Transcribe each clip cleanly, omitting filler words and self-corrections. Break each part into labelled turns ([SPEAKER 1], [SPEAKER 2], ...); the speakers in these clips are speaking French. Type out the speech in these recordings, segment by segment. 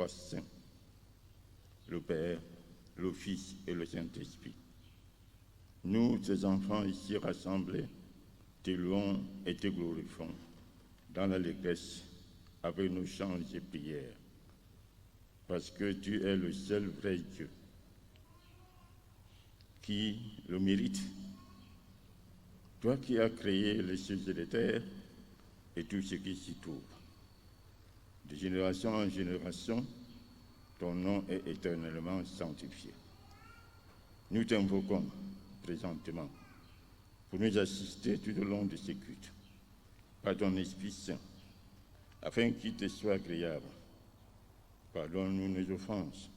[SPEAKER 1] Saint, le Père, le Fils et le Saint-Esprit. Nous, tes enfants ici rassemblés, te louons et te glorifions dans l'allégresse avec nos chants et prières, parce que tu es le seul vrai Dieu qui le mérite. Toi qui as créé les cieux et les terres et tout ce qui s'y trouve. De génération en génération, ton nom est éternellement sanctifié. Nous t'invoquons présentement pour nous assister tout au long de ces cultes par ton Esprit Saint, afin qu'il te soit agréable. Pardonne-nous nos offenses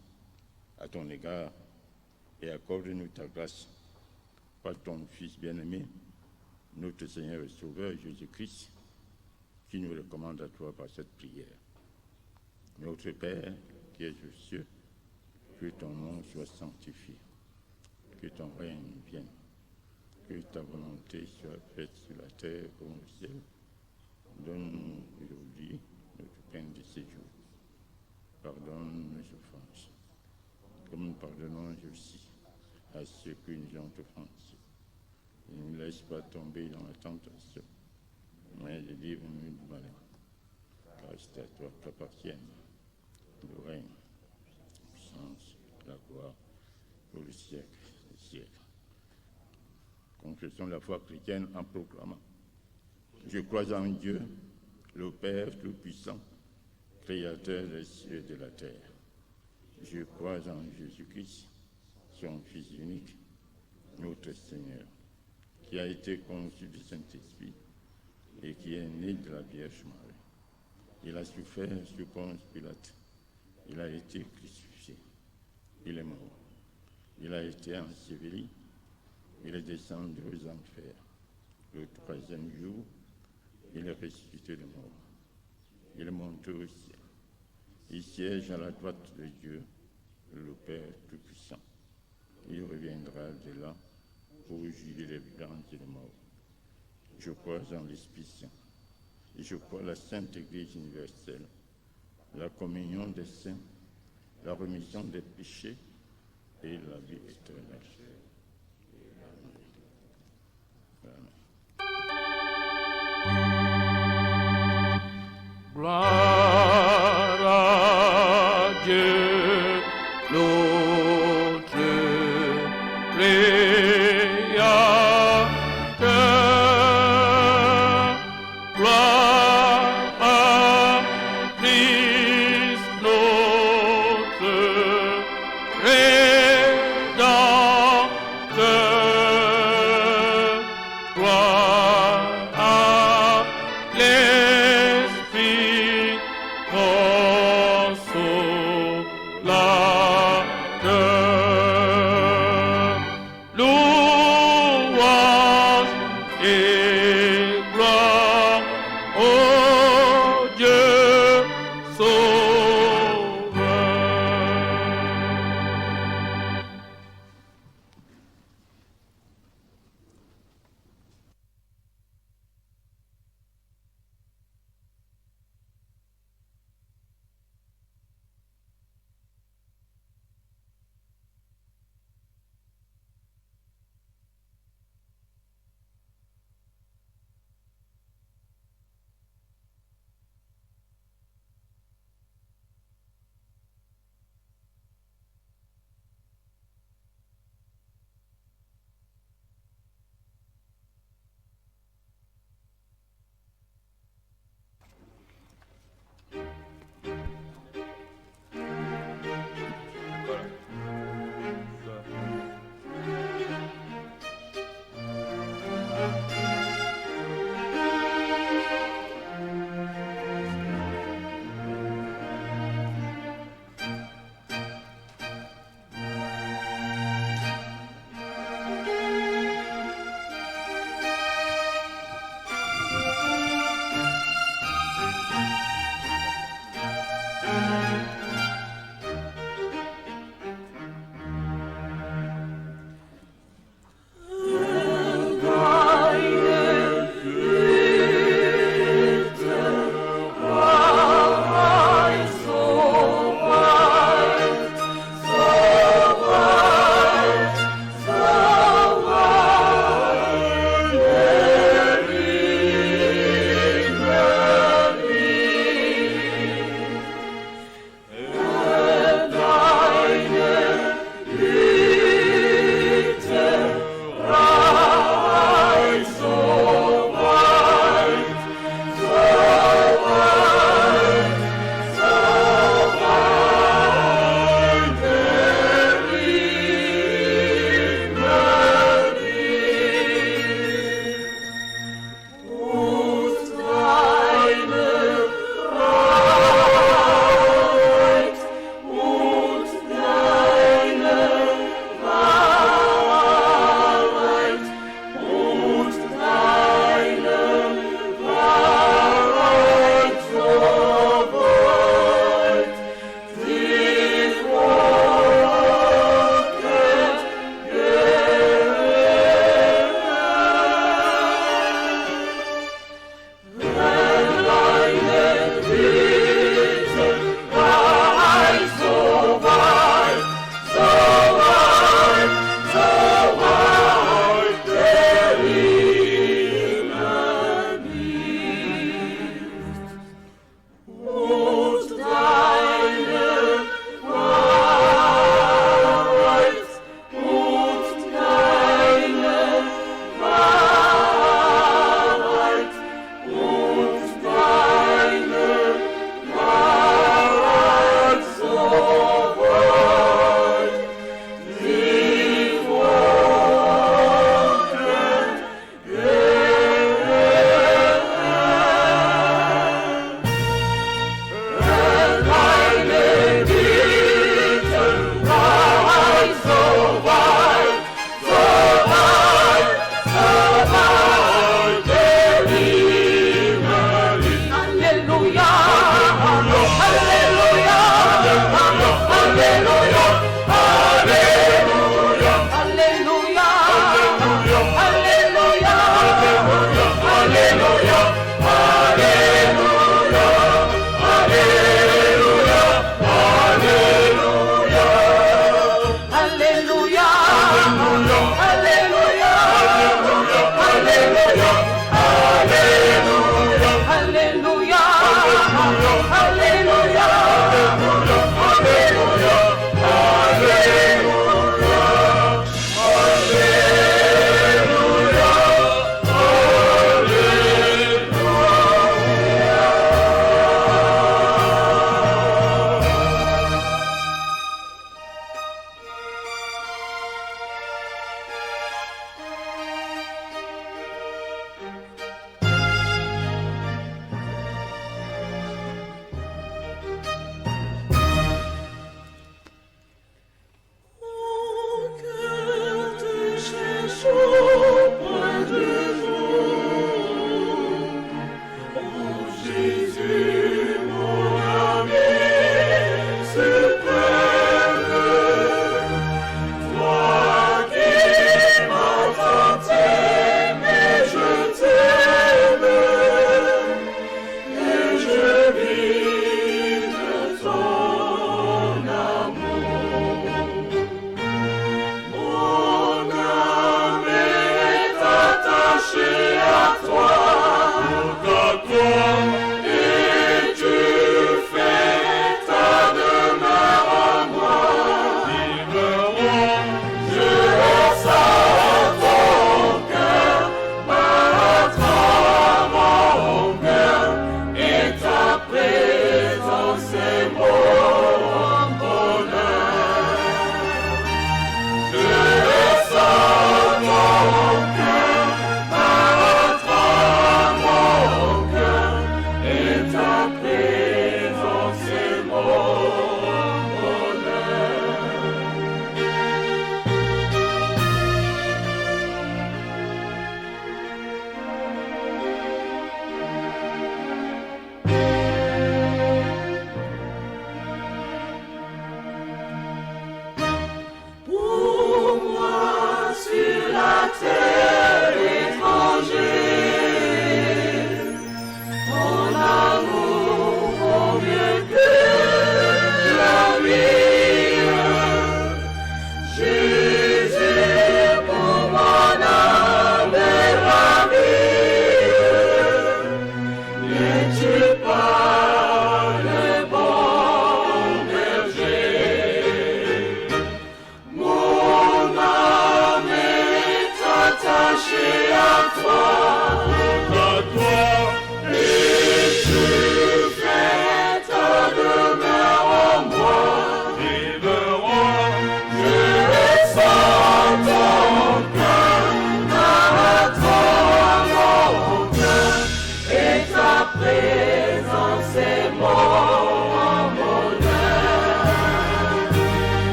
[SPEAKER 1] à ton égard et accorde-nous ta grâce par ton Fils bien-aimé, notre Seigneur et Sauveur Jésus-Christ, qui nous recommande à toi par cette prière. Notre Père, qui es aux cieux, que ton nom soit sanctifié, que ton règne vienne, que ta volonté soit faite sur la terre comme au ciel. Donne-nous aujourd'hui notre pain de ce jour. Pardonne nos offenses, comme nous pardonnons aussi à ceux qui nous ont offensés. Et ne nous laisse pas tomber dans la tentation, mais délivre-nous du malin. Car c'est à toi qu'appartiennent le règne, la puissance, la gloire, pour le siècle des siècles. Confessons la foi chrétienne en proclamant: je crois en Dieu, le Père Tout-Puissant, Créateur des cieux et de la terre. Je crois en Jésus-Christ, son Fils unique, notre Seigneur, qui a été conçu du Saint-Esprit et qui est né de la Vierge Marie. Il a souffert sous Ponce Pilate. Il a été crucifié. Il est mort. Il a été enseveli. Il est descendu aux enfers. Le troisième jour, il est ressuscité de mort. Il est monté au ciel. Il siège à la droite de Dieu, le Père Tout-Puissant. Il reviendra de là pour juger les vivants et les morts. Je crois en l'Esprit Saint. Et je crois la Sainte Église universelle, la communion des saints, la rémission des péchés et la vie éternelle.
[SPEAKER 2] Gloire à Dieu, notre Créateur. Gloire à Christ, notre Rédempteur. Gloire à l'Esprit consolateur. Louange et gloire au Dieu sauveur.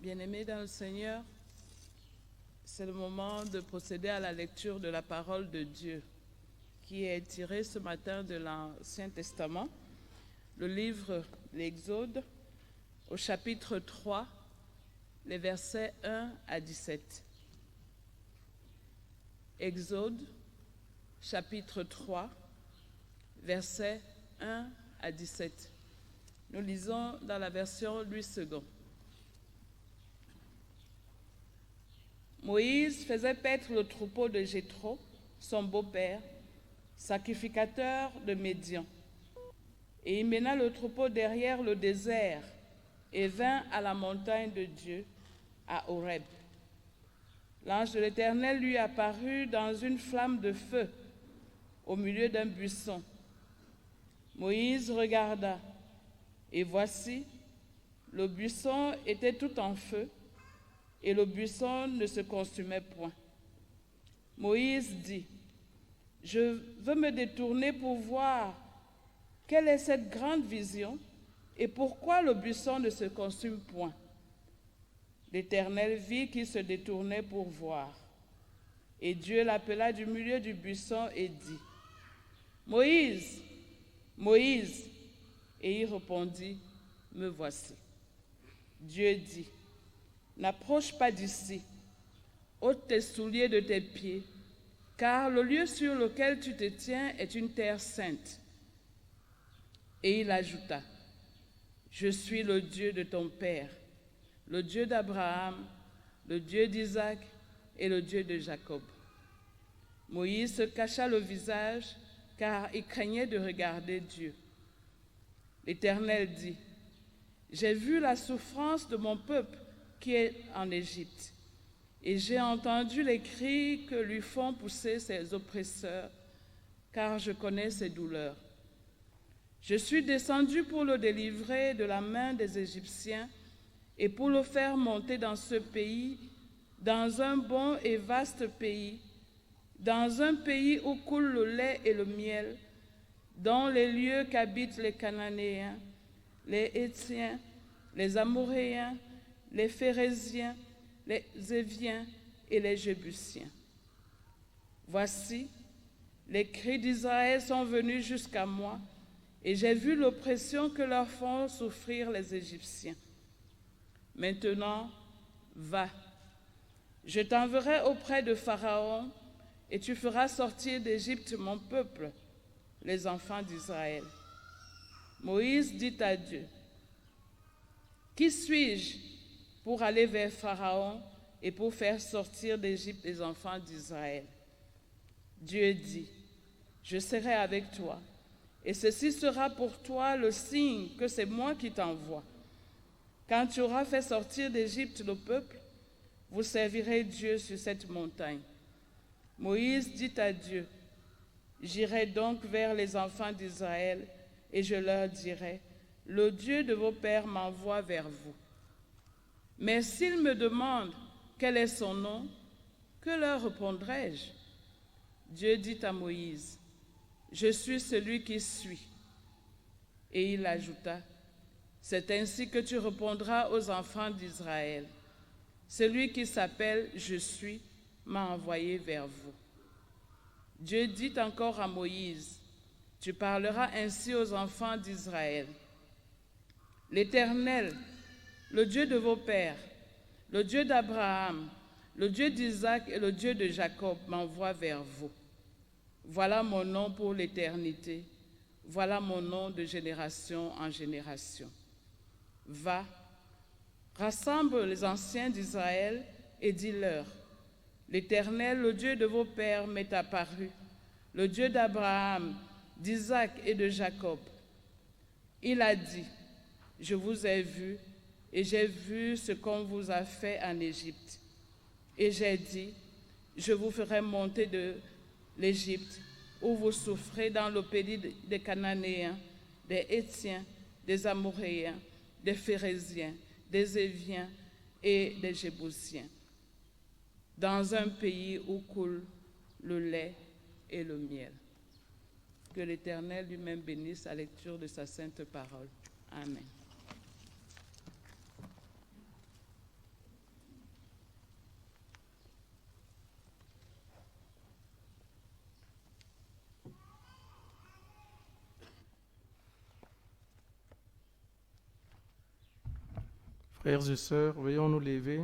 [SPEAKER 3] Bien-aimés dans le Seigneur, c'est le moment de procéder à la lecture de la parole de Dieu qui est tirée ce matin de l'Ancien Testament, le livre l'Exode, au chapitre 3, les versets 1 à 17. Exode, chapitre 3, versets 1 à 17. Nous lisons dans la version Louis II. Moïse faisait paître le troupeau de Jéthro, son beau-père, sacrificateur de Médian. Et il mena le troupeau derrière le désert et vint à la montagne de Dieu, à Horeb. L'ange de l'Éternel lui apparut dans une flamme de feu au milieu d'un buisson. Moïse regarda, et voici, le buisson était tout en feu, et le buisson ne se consumait point. Moïse dit, « Je veux me détourner pour voir quelle est cette grande vision et pourquoi le buisson ne se consume point. » L'Éternel vit qu'il se détournait pour voir. Et Dieu l'appela du milieu du buisson et dit, « Moïse, Moïse !» Et il répondit, « Me voici. » Dieu dit, « N'approche pas d'ici, ôte tes souliers de tes pieds, car le lieu sur lequel tu te tiens est une terre sainte. » Et il ajouta, « Je suis le Dieu de ton père, le Dieu d'Abraham, le Dieu d'Isaac et le Dieu de Jacob. » Moïse se cacha le visage, car il craignait de regarder Dieu. L'Éternel dit, « J'ai vu la souffrance de mon peuple qui est en Égypte, et j'ai entendu les cris que lui font pousser ses oppresseurs, car je connais ses douleurs. Je suis descendu pour le délivrer de la main des Égyptiens et pour le faire monter dans ce pays, dans un bon et vaste pays, dans un pays où coule le lait et le miel, dans les lieux qu'habitent les Cananéens, les Hétiens, les Amoréens, les Phéréziens, les Éviens et les Jébusiens. Voici, les cris d'Israël sont venus jusqu'à moi, et j'ai vu l'oppression que leur font souffrir les Égyptiens. Maintenant, va, je t'enverrai auprès de Pharaon, et tu feras sortir d'Égypte mon peuple, les enfants d'Israël. Moïse dit à Dieu, qui suis-je pour aller vers Pharaon et pour faire sortir d'Égypte les enfants d'Israël? Dieu dit, je serai avec toi, et ceci sera pour toi le signe que c'est moi qui t'envoie. Quand tu auras fait sortir d'Égypte le peuple, vous servirez Dieu sur cette montagne. Moïse dit à Dieu, j'irai donc vers les enfants d'Israël et je leur dirai, le Dieu de vos pères m'envoie vers vous. Mais s'ils me demandent quel est son nom, que leur répondrai-je? Dieu dit à Moïse, je suis celui qui suis. Et il ajouta, c'est ainsi que tu répondras aux enfants d'Israël. Celui qui s'appelle « Je suis » m'a envoyé vers vous. Dieu dit encore à Moïse, tu parleras ainsi aux enfants d'Israël. L'Éternel, le Dieu de vos pères, le Dieu d'Abraham, le Dieu d'Isaac et le Dieu de Jacob m'envoie vers vous. Voilà mon nom pour l'éternité, voilà mon nom de génération en génération. Va, rassemble les anciens d'Israël et dis-leur, l'Éternel, le Dieu de vos pères, m'est apparu, le Dieu d'Abraham, d'Isaac et de Jacob. Il a dit, je vous ai vus et j'ai vu ce qu'on vous a fait en Égypte. Et j'ai dit, je vous ferai monter de l'Égypte, où vous souffrez dans le pays des Cananéens, des Hétiens, des Amoréens, des Phéréziens, des Éviens et des Jébusiens, dans un pays où coule le lait et le miel. Que l'Éternel lui-même bénisse la lecture de sa sainte parole. Amen.
[SPEAKER 4] Frères et sœurs, veuillons nous lever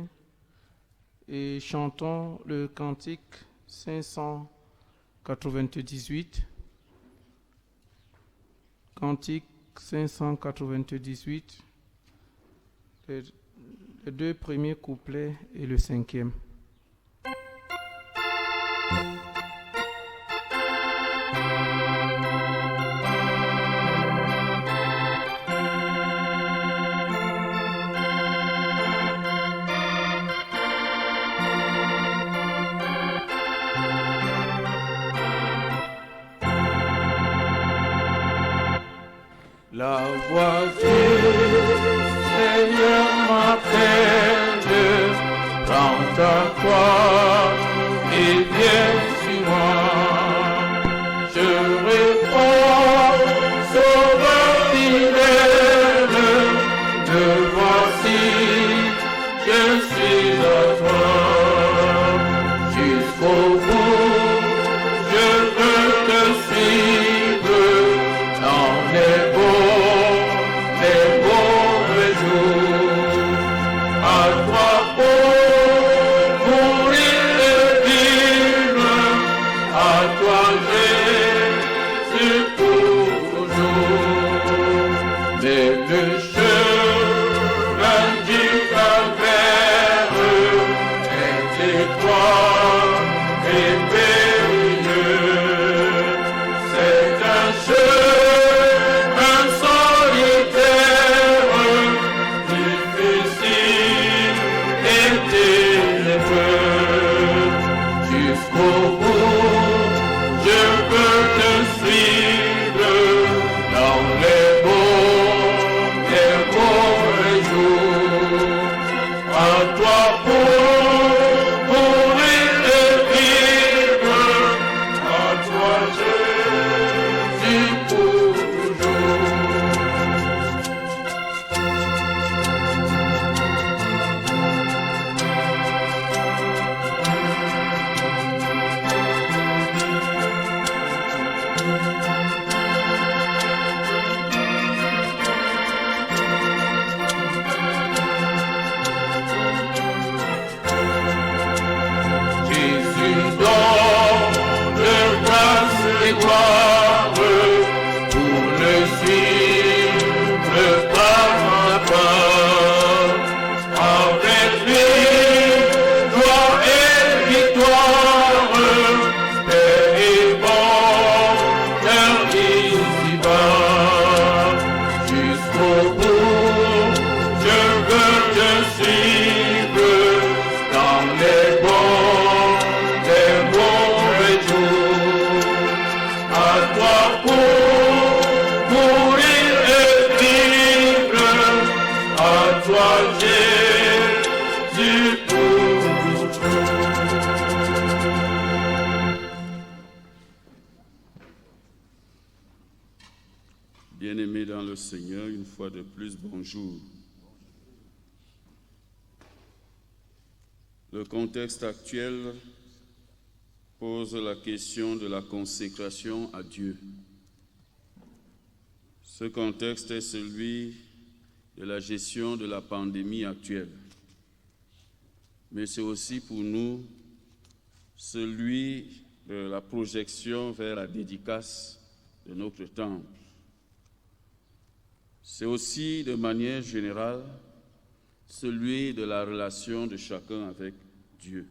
[SPEAKER 4] et chantons le cantique 598. Cantique 598, les deux premiers couplets et le cinquième.
[SPEAKER 2] La voix du Seigneur m'appelle, prends ta croix et viens sur moi. Je réponds, Sauveur fidèle, me voici, je suis à toi. Jusqu'au bout, je veux te suivre dans les suivre dans les beaux toi Jésus pour nous.
[SPEAKER 5] Bien-aimés dans le Seigneur, une fois de plus, bonjour. Le contexte actuel pose la question de la consécration à Dieu. Ce contexte est celui de la gestion de la pandémie actuelle. Mais c'est aussi pour nous celui de la projection vers la dédicace de notre temple. C'est aussi de manière générale celui de la relation de chacun avec Dieu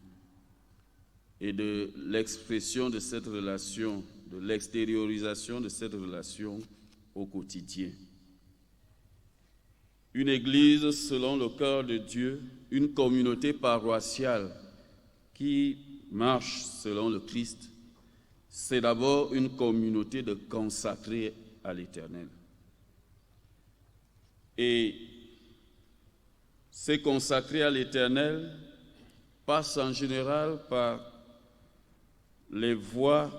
[SPEAKER 5] et de l'expression de cette relation, de l'extériorisation de cette relation au quotidien. Une église selon le cœur de Dieu, une communauté paroissiale qui marche selon le Christ, c'est d'abord une communauté de consacrés à l'Éternel. Et ces consacrés à l'Éternel passent en général par les voies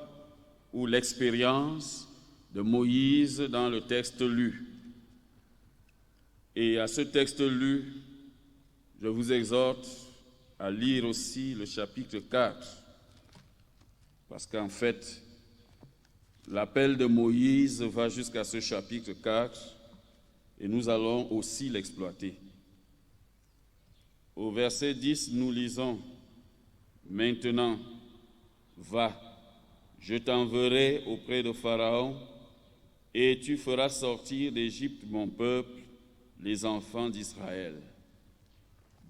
[SPEAKER 5] ou l'expérience de Moïse dans le texte lu. Et à ce texte lu, je vous exhorte à lire aussi le chapitre 4, parce qu'en fait, l'appel de Moïse va jusqu'à ce chapitre 4, et nous allons aussi l'exploiter. Au verset 10, nous lisons « Maintenant, va, je t'enverrai auprès de Pharaon, et tu feras sortir d'Égypte mon peuple, les enfants d'Israël. »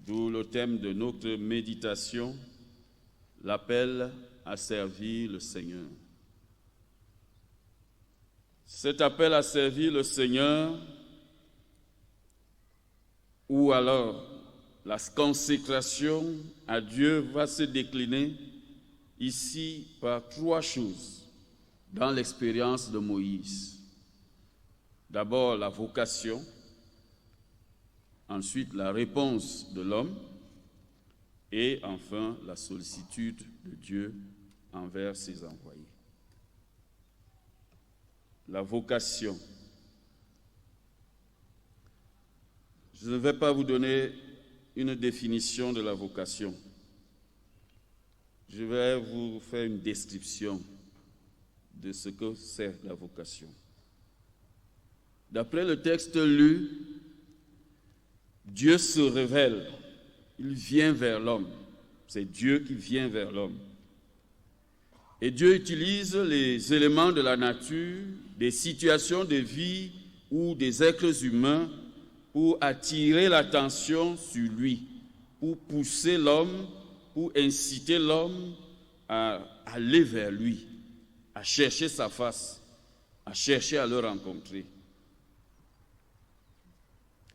[SPEAKER 5] D'où le thème de notre méditation, l'appel à servir le Seigneur. Cet appel à servir le Seigneur, ou alors la consécration à Dieu, va se décliner ici par trois choses dans l'expérience de Moïse. D'abord la vocation, ensuite la réponse de l'homme et enfin la sollicitude de Dieu envers ses envoyés. La vocation. Je ne vais pas vous donner une définition de la vocation. Je vais vous faire une description de ce que c'est la vocation. D'après le texte lu, Dieu se révèle, il vient vers l'homme. C'est Dieu qui vient vers l'homme. Et Dieu utilise les éléments de la nature, des situations de vie ou des êtres humains pour attirer l'attention sur lui, pour pousser l'homme, pour inciter l'homme à aller vers lui, à chercher sa face, à chercher à le rencontrer.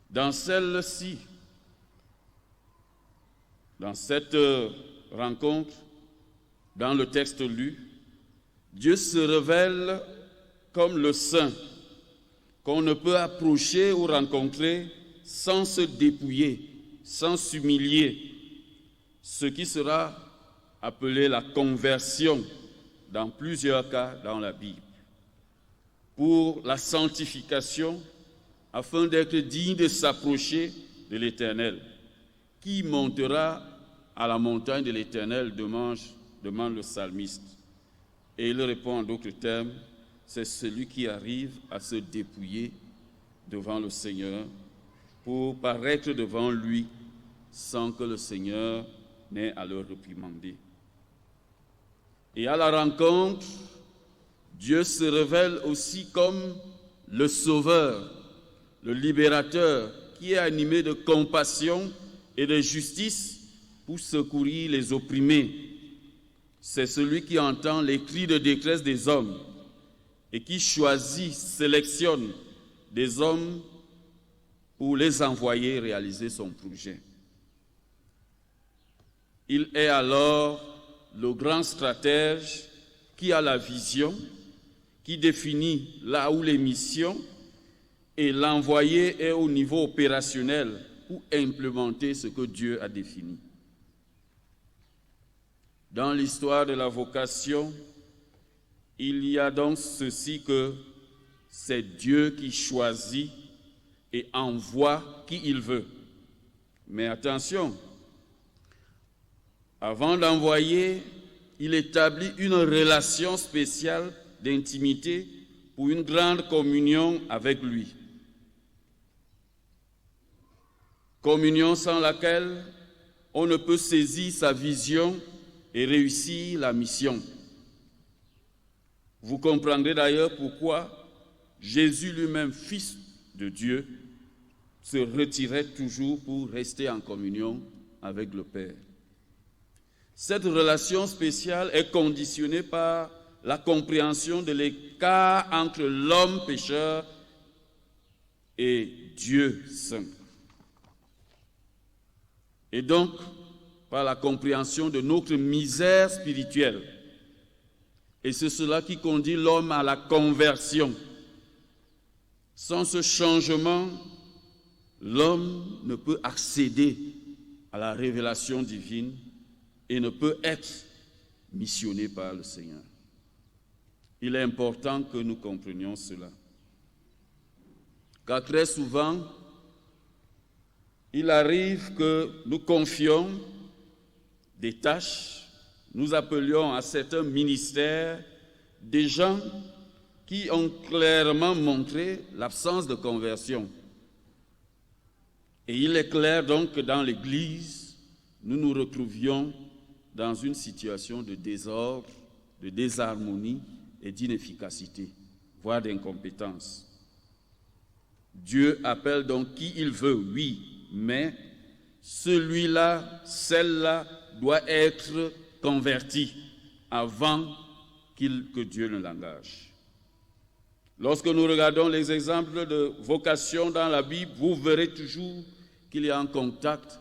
[SPEAKER 5] Dans celle-ci, dans cette rencontre, dans le texte lu, Dieu se révèle comme le Saint, qu'on ne peut approcher ou rencontrer sans se dépouiller, sans s'humilier, ce qui sera appelé la conversion dans plusieurs cas dans la Bible. Pour la sanctification, afin d'être digne de s'approcher de l'Éternel. Qui montera à la montagne de l'Éternel, demande le psalmiste. Et il répond en d'autres termes, c'est celui qui arrive à se dépouiller devant le Seigneur pour paraître devant lui sans que le Seigneur n'ait à le réprimander. Et à la rencontre, Dieu se révèle aussi comme le Sauveur, le Libérateur, qui est animé de compassion et de justice pour secourir les opprimés. C'est celui qui entend les cris de détresse des hommes et qui choisit, sélectionne des hommes pour les envoyer réaliser son projet. Il est alors le grand stratège qui a la vision, qui définit là où les missions, et l'envoyé est au niveau opérationnel ou implémenter ce que Dieu a défini. Dans l'histoire de la vocation, il y a donc ceci que c'est Dieu qui choisit et envoie qui il veut. Mais attention, avant d'envoyer, il établit une relation spéciale d'intimité pour une grande communion avec lui. Communion sans laquelle on ne peut saisir sa vision et réussir la mission. Vous comprendrez d'ailleurs pourquoi Jésus lui-même, Fils de Dieu, se retirait toujours pour rester en communion avec le Père. Cette relation spéciale est conditionnée par la compréhension de l'écart entre l'homme pécheur et Dieu saint. Et donc, par la compréhension de notre misère spirituelle. Et c'est cela qui conduit l'homme à la conversion. Sans ce changement, l'homme ne peut accéder à la révélation divine et ne peut être missionné par le Seigneur. Il est important que nous comprenions cela. Car très souvent, il arrive que nous confions des tâches, nous appelions à certains ministères des gens qui ont clairement montré l'absence de conversion. Et il est clair donc que dans l'Église, nous nous retrouvions dans une situation de désordre, de désharmonie et d'inefficacité, voire d'incompétence. Dieu appelle donc qui il veut, oui, mais celui-là, celle-là doit être converti avant que Dieu ne l'engage. Lorsque nous regardons les exemples de vocation dans la Bible, vous verrez toujours qu'il y a un contact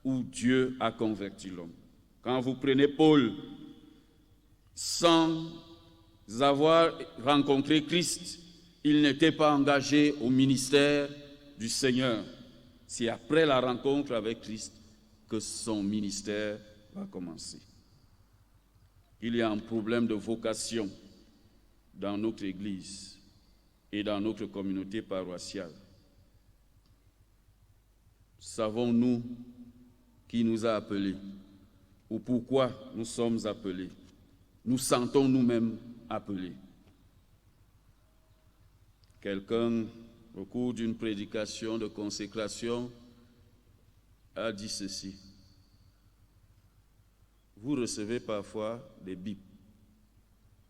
[SPEAKER 5] où Dieu a converti l'homme. Quand vous prenez Paul, sans avoir rencontré Christ, il n'était pas engagé au ministère du Seigneur. C'est après la rencontre avec Christ que son ministère va commencer. Il y a un problème de vocation dans notre Église et dans notre communauté paroissiale. Savons-nous qui nous a appelés ou pourquoi nous sommes appelés? Nous sentons nous-mêmes appelés. Quelqu'un, au cours d'une prédication de consécration, a dit ceci. Vous recevez parfois des bips.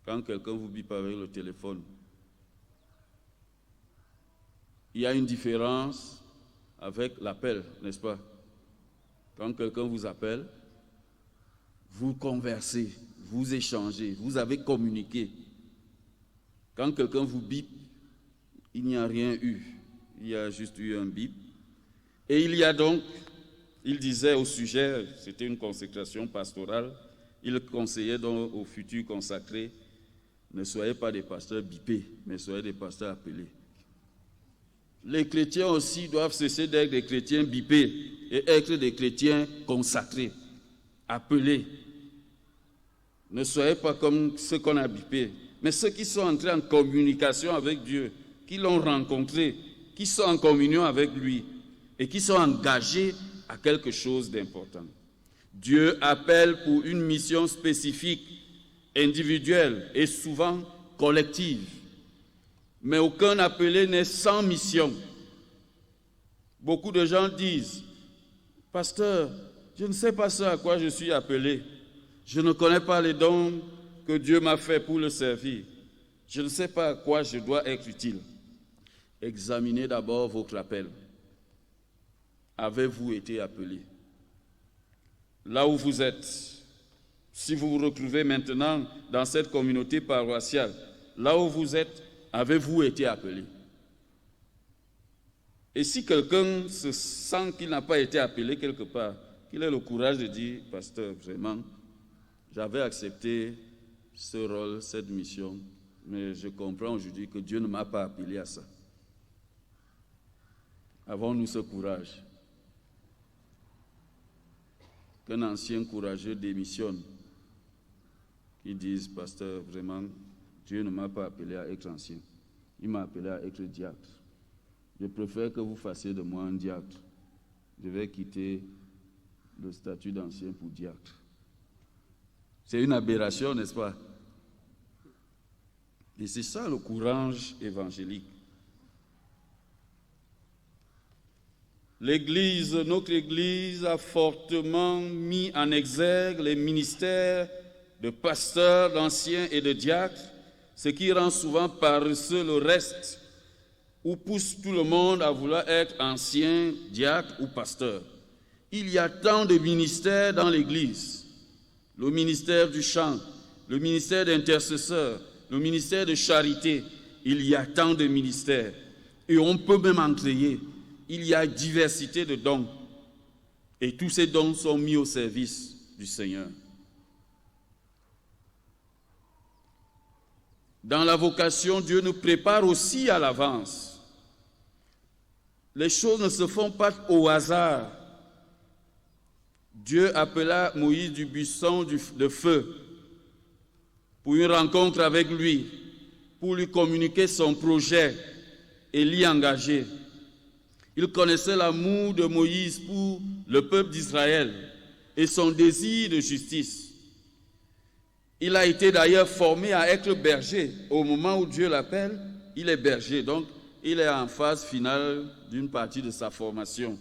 [SPEAKER 5] Quand quelqu'un vous bip avec le téléphone, il y a une différence avec l'appel, n'est-ce pas? Quand quelqu'un vous appelle, vous conversez, vous échangez, vous avez communiqué. Quand quelqu'un vous bip, il n'y a rien eu. Il y a juste eu un bip. Et il y a donc, il disait au sujet, c'était une consécration pastorale, il conseillait donc aux futurs consacrés, ne soyez pas des pasteurs bipés, mais soyez des pasteurs appelés. Les chrétiens aussi doivent cesser d'être des chrétiens bipés et être des chrétiens consacrés, appelés. Ne soyez pas comme ceux qu'on a bipés, mais ceux qui sont entrés en communication avec Dieu, qui l'ont rencontré, qui sont en communion avec lui et qui sont engagés à quelque chose d'important. Dieu appelle pour une mission spécifique, individuelle et souvent collective. Mais aucun appelé n'est sans mission. Beaucoup de gens disent, « Pasteur, je ne sais pas ce à quoi je suis appelé. Je ne connais pas les dons que Dieu m'a fait pour le servir. Je ne sais pas à quoi je dois être utile. » Examinez d'abord votre appel. Avez-vous été appelé? Là où vous êtes, si vous vous retrouvez maintenant dans cette communauté paroissiale, là où vous êtes, avez-vous été appelé? Et si quelqu'un se sent qu'il n'a pas été appelé quelque part, qu'il ait le courage de dire, « Pasteur, vraiment, j'avais accepté ce rôle, cette mission, mais je comprends aujourd'hui que Dieu ne m'a pas appelé à ça. » Avons-nous ce courage? qu'un ancien courageux démissionne, qui dise, pasteur, vraiment, Dieu ne m'a pas appelé à être ancien, il m'a appelé à être diacre. Je préfère que vous fassiez de moi un diacre. Je vais quitter le statut d'ancien pour diacre. C'est une aberration, n'est-ce pas? Et c'est ça le courage évangélique. Notre Église a fortement mis en exergue les ministères de pasteurs, d'anciens et de diacres, ce qui rend souvent paresseux le reste, ou pousse tout le monde à vouloir être ancien, diacre ou pasteur. Il y a tant de ministères dans l'Église. Le ministère du chant, le ministère d'intercesseur, le ministère de charité. Il y a tant de ministères. Et on peut même en créer. Il y a diversité de dons. Et tous ces dons sont mis au service du Seigneur. Dans la vocation, Dieu nous prépare aussi à l'avance. Les choses ne se font pas au hasard. Dieu appela Moïse du buisson de feu pour une rencontre avec lui, pour lui communiquer son projet et l'y engager. Il connaissait l'amour de Moïse pour le peuple d'Israël et son désir de justice. Il a été d'ailleurs formé à être berger. Au moment où Dieu l'appelle, il est berger. Donc, il est en phase finale d'une partie de sa formation.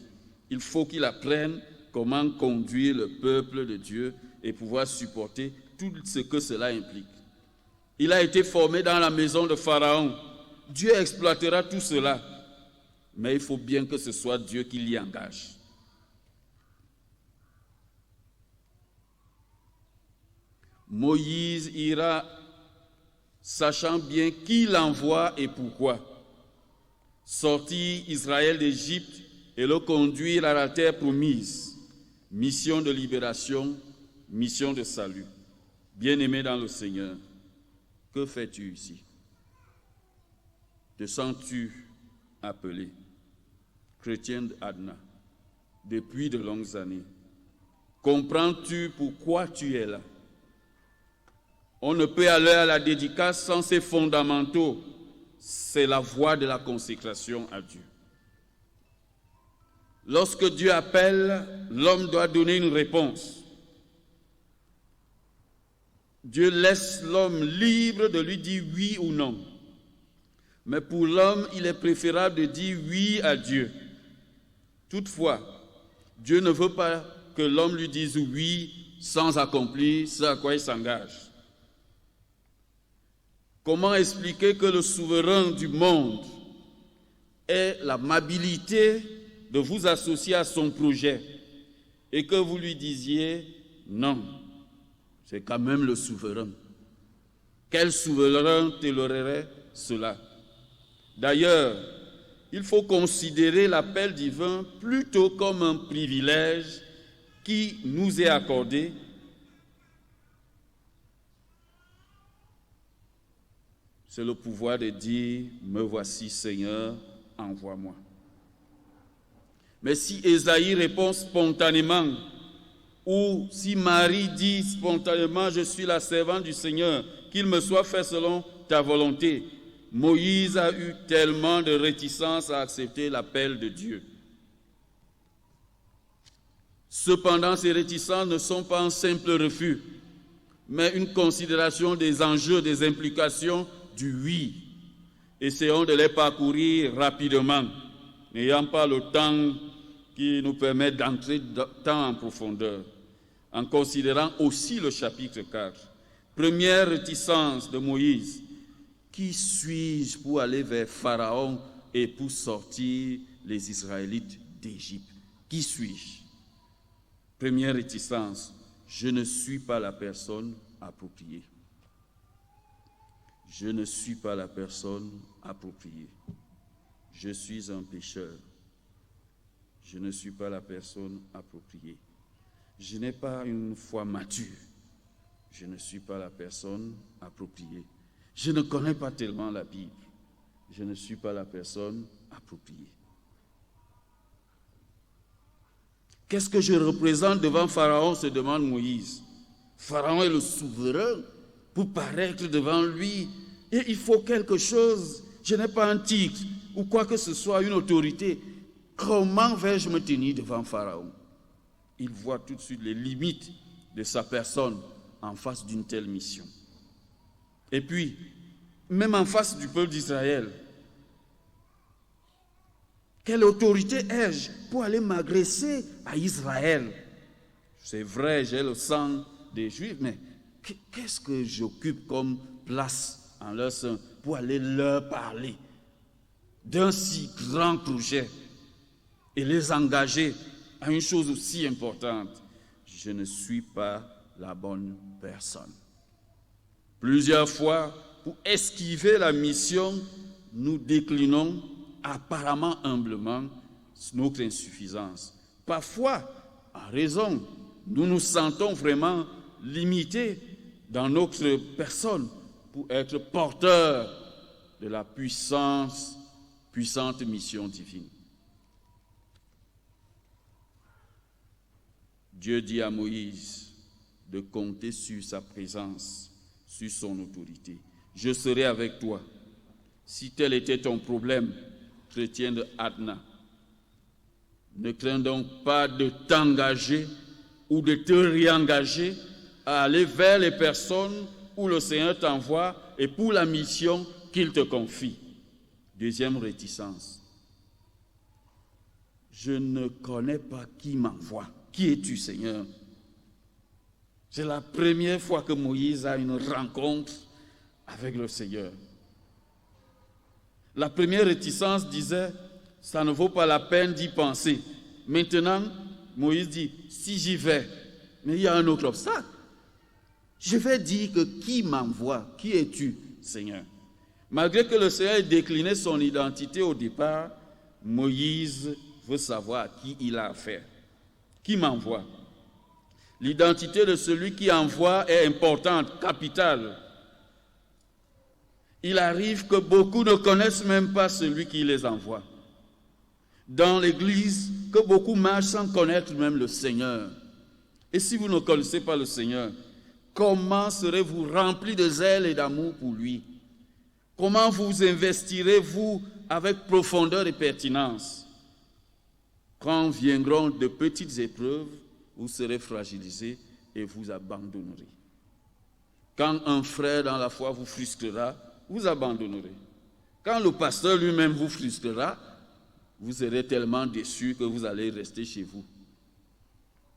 [SPEAKER 5] Il faut qu'il apprenne comment conduire le peuple de Dieu et pouvoir supporter tout ce que cela implique. Il a été formé dans la maison de Pharaon. Dieu exploitera tout cela, mais il faut bien que ce soit Dieu qui l'y engage. Moïse ira sachant bien qui l'envoie et pourquoi. Sortir Israël d'Égypte et le conduire à la terre promise. Mission de libération, mission de salut. Bien-aimé dans le Seigneur, que fais-tu ici? Te sens-tu appelé? Chrétien d'Adna, depuis de longues années. Comprends-tu pourquoi tu es là? On ne peut aller à la dédicace sans ses fondamentaux. C'est la voie de la consécration à Dieu. Lorsque Dieu appelle, l'homme doit donner une réponse. Dieu laisse l'homme libre de lui dire oui ou non. Mais pour l'homme, il est préférable de dire oui à Dieu. Toutefois, Dieu ne veut pas que l'homme lui dise oui sans accomplir ce à quoi il s'engage. Comment expliquer que le souverain du monde ait l'amabilité de vous associer à son projet et que vous lui disiez non, c'est quand même le souverain. Quel souverain tolérerait cela? D'ailleurs, il faut considérer l'appel divin plutôt comme un privilège qui nous est accordé c'est le pouvoir de dire « Me voici Seigneur, envoie-moi ». Mais si Ésaïe répond spontanément, ou si Marie dit spontanément « Je suis la servante du Seigneur, qu'il me soit fait selon ta volonté », Moïse a eu tellement de réticence à accepter l'appel de Dieu. Cependant, ces réticences ne sont pas un simple refus, mais une considération des enjeux, des implications du oui. Essayons de les parcourir rapidement, n'ayant pas le temps qui nous permet d'entrer tant en profondeur, en considérant aussi le chapitre 4. Première réticence de Moïse. Qui suis-je pour aller vers Pharaon et pour sortir les Israélites d'Égypte? Qui suis-je? Première réticence. Je ne suis pas la personne appropriée. Je ne suis pas la personne appropriée. Je suis un pécheur. Je ne suis pas la personne appropriée. Je n'ai pas une foi mature. Je ne suis pas la personne appropriée. Je ne connais pas tellement la Bible. Je ne suis pas la personne appropriée. Qu'est-ce que je représente devant Pharaon, se demande Moïse. Pharaon est le souverain. Pour paraître devant lui, et il faut quelque chose. Je n'ai pas un titre ou quoi que ce soit, une autorité. Comment vais-je me tenir devant Pharaon? Il voit tout de suite les limites de sa personne en face d'une telle mission. Et puis, même en face du peuple d'Israël, quelle autorité ai-je pour aller m'agresser à Israël? C'est vrai, j'ai le sang des Juifs, mais qu'est-ce que j'occupe comme place en leur sein pour aller leur parler d'un si grand projet et les engager à une chose aussi importante? Je ne suis pas la bonne personne. Plusieurs fois, pour esquiver la mission, nous déclinons apparemment humblement notre insuffisance. Parfois, en raison, nous nous sentons vraiment limités dans notre personne pour être porteurs de la puissante mission divine. Dieu dit à Moïse de compter sur sa présence, sur son autorité. Je serai avec toi. Si tel était ton problème, chrétien de Adna, ne crains donc pas de t'engager ou de te réengager à aller vers les personnes où le Seigneur t'envoie et pour la mission qu'il te confie. Deuxième réticence. Je ne connais pas qui m'envoie. Qui es-tu, Seigneur? C'est la première fois que Moïse a une rencontre avec le Seigneur. La première réticence disait, ça ne vaut pas la peine d'y penser. Maintenant, Moïse dit, si j'y vais, mais il y a un autre obstacle. Je vais dire que qui m'envoie? Qui es-tu, Seigneur? Malgré que le Seigneur ait décliné son identité au départ, Moïse veut savoir à qui il a affaire. Qui m'envoie? L'identité de celui qui envoie est importante, capitale. Il arrive que beaucoup ne connaissent même pas celui qui les envoie. Dans l'Église, que beaucoup marchent sans connaître même le Seigneur. Et si vous ne connaissez pas le Seigneur, comment serez-vous remplis de zèle et d'amour pour lui? Comment vous investirez-vous avec profondeur et pertinence? Quand viendront de petites épreuves, vous serez fragilisés et vous abandonnerez. Quand un frère dans la foi vous frustrera, vous abandonnerez. Quand le pasteur lui-même vous frustrera, vous serez tellement déçus que vous allez rester chez vous.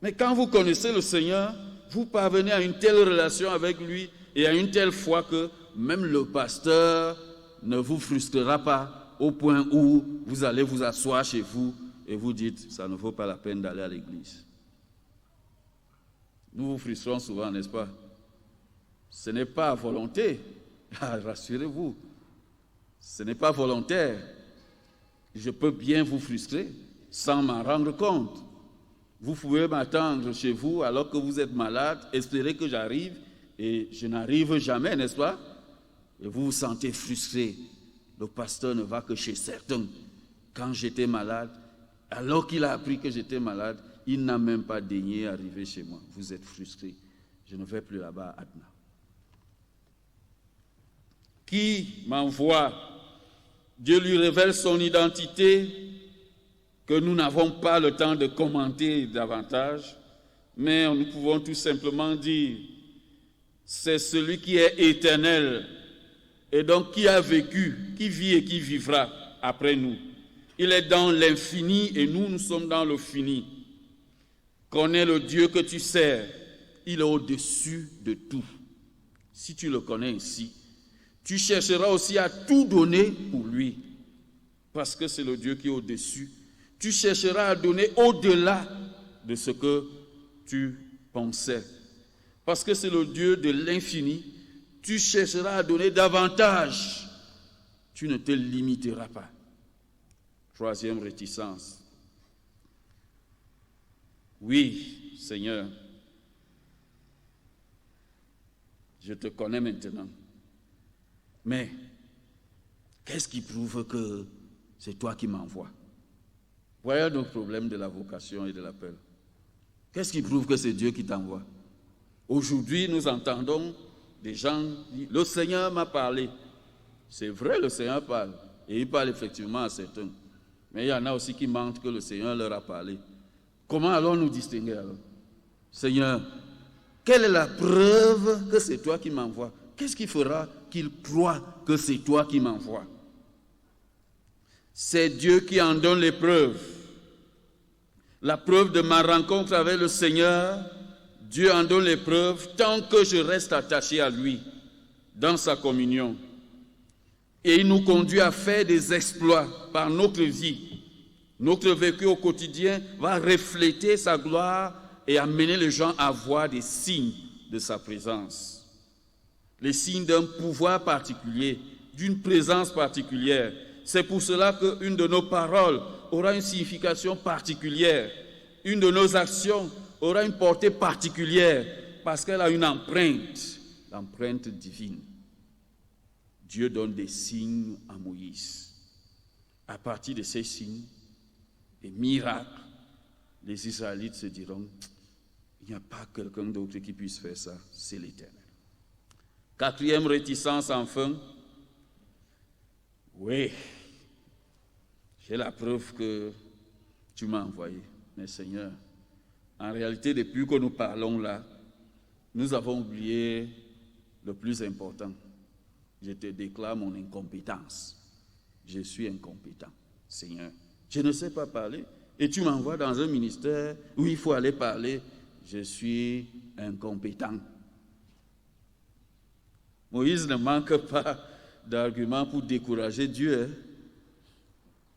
[SPEAKER 5] Mais quand vous connaissez le Seigneur, vous parvenez à une telle relation avec lui et à une telle foi que même le pasteur ne vous frustrera pas au point où vous allez vous asseoir chez vous et vous dites, ça ne vaut pas la peine d'aller à l'église. Nous vous frustrons souvent, n'est-ce pas? Ce n'est pas à volonté, rassurez-vous, ce n'est pas volontaire. Je peux bien vous frustrer sans m'en rendre compte. Vous pouvez m'attendre chez vous alors que vous êtes malade, espérer que j'arrive et je n'arrive jamais, n'est-ce pas? Et vous vous sentez frustré. Le pasteur ne va que chez certains. Quand j'étais malade, alors qu'il a appris que j'étais malade, il n'a même pas daigné arriver chez moi. Vous êtes frustré. Je ne vais plus là-bas à Adna. Qui m'envoie? Dieu lui révèle son identité que nous n'avons pas le temps de commenter davantage, mais nous pouvons tout simplement dire, c'est celui qui est éternel et donc qui a vécu, qui vit et qui vivra après nous. Il est dans l'infini et nous sommes dans le fini. Connais le Dieu que tu sers, il est au-dessus de tout. Si tu le connais ainsi, tu chercheras aussi à tout donner pour lui, parce que c'est le Dieu qui est au-dessus. Tu chercheras à donner au-delà de ce que tu pensais, parce que c'est le Dieu de l'infini. Tu chercheras à donner davantage. Tu ne te limiteras pas. Troisième réticence. Oui, Seigneur, je te connais maintenant. Mais qu'est-ce qui prouve que c'est toi qui m'envoies? Voilà notre problème de la vocation et de l'appel. Qu'est-ce qui prouve que c'est Dieu qui t'envoie? Aujourd'hui, nous entendons des gens dire, le Seigneur m'a parlé. C'est vrai, le Seigneur parle. Et il parle effectivement à certains. Mais il y en a aussi qui mentent que le Seigneur leur a parlé. Comment allons-nous distinguer alors? Seigneur, quelle est la preuve que c'est toi qui m'envoies? Qu'est-ce qui fera qu'il croit que c'est toi qui m'envoies? C'est Dieu qui en donne les preuves. La preuve de ma rencontre avec le Seigneur, Dieu en donne les preuves tant que je reste attaché à lui dans sa communion. Et il nous conduit à faire des exploits par notre vie. Notre vécu au quotidien va refléter sa gloire et amener les gens à voir des signes de sa présence. Les signes d'un pouvoir particulier, d'une présence particulière. C'est pour cela qu'une de nos paroles aura une signification particulière. Une de nos actions aura une portée particulière parce qu'elle a une empreinte, l'empreinte divine. Dieu donne des signes à Moïse. À partir de ces signes, des miracles, les Israélites se diront, il n'y a pas quelqu'un d'autre qui puisse faire ça, c'est l'Éternel. Quatrième réticence enfin, oui, j'ai la preuve que tu m'as envoyé, mais Seigneur, en réalité, depuis que nous parlons là, nous avons oublié le plus important. Je te déclare mon incompétence. Je suis incompétent, Seigneur. Je ne sais pas parler. Et tu m'envoies dans un ministère où il faut aller parler. Je suis incompétent. Moïse ne manque pas d'arguments pour décourager Dieu. Hein?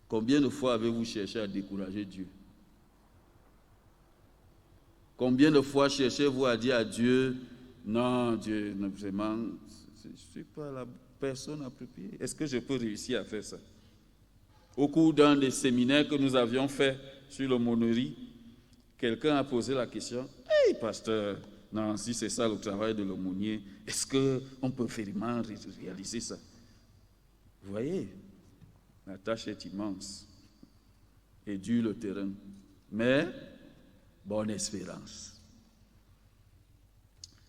[SPEAKER 5] Combien de fois avez-vous cherché à décourager Dieu? Combien de fois cherchez-vous à dire à Dieu, non, Dieu, vraiment, je ne suis pas la personne appropriée. Est-ce que je peux réussir à faire ça? Au cours d'un des séminaires que nous avions fait sur l'aumônerie, quelqu'un a posé la question, « Hey, pasteur, non, si c'est ça le travail de l'aumônier, est-ce qu'on peut vraiment réaliser ça? » Vous voyez, la tâche est immense et dur le terrain, mais bonne espérance.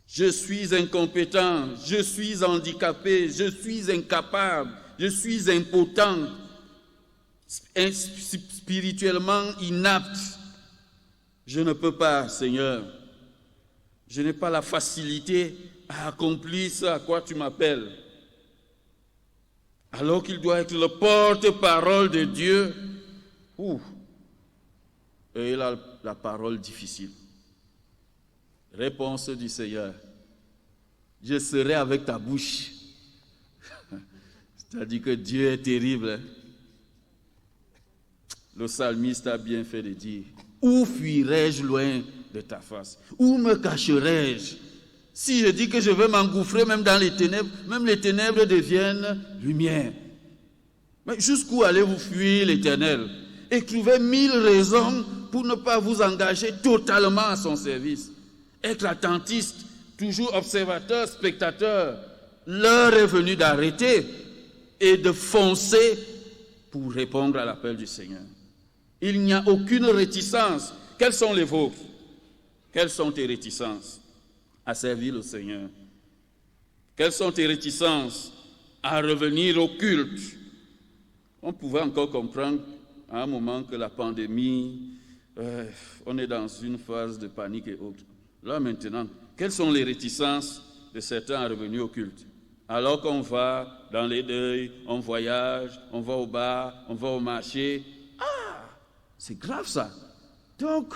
[SPEAKER 5] Je suis incompétent, je suis handicapé, je suis incapable, je suis impotent, spirituellement inapte. Je ne peux pas, Seigneur. Je n'ai pas la facilité à accomplir ce à quoi tu m'appelles. Alors qu'il doit être le porte-parole de Dieu. Et il a la parole difficile. Réponse du Seigneur. Je serai avec ta bouche. C'est-à-dire que Dieu est terrible. Hein? Le psalmiste a bien fait de dire, où fuirai-je loin de ta face? Où me cacherai-je? Si je dis que je vais m'engouffrer même dans les ténèbres, même les ténèbres deviennent lumière. Mais jusqu'où allez-vous fuir l'Éternel? Et trouver 1000 raisons pour ne pas vous engager totalement à son service. Être attentiste, toujours observateur, spectateur. L'heure est venue d'arrêter et de foncer pour répondre à l'appel du Seigneur. Il n'y a aucune réticence. Quelles sont les vôtres? Quelles sont tes réticences à servir le Seigneur? Quelles sont tes réticences à revenir au culte? On pouvait encore comprendre à un moment que la pandémie, on est dans une phase de panique et autres. Là maintenant, quelles sont les réticences de certains à revenir au culte? Alors qu'on va dans les deuils, on voyage, on va au bar, on va au marché. Ah, c'est grave ça. Donc,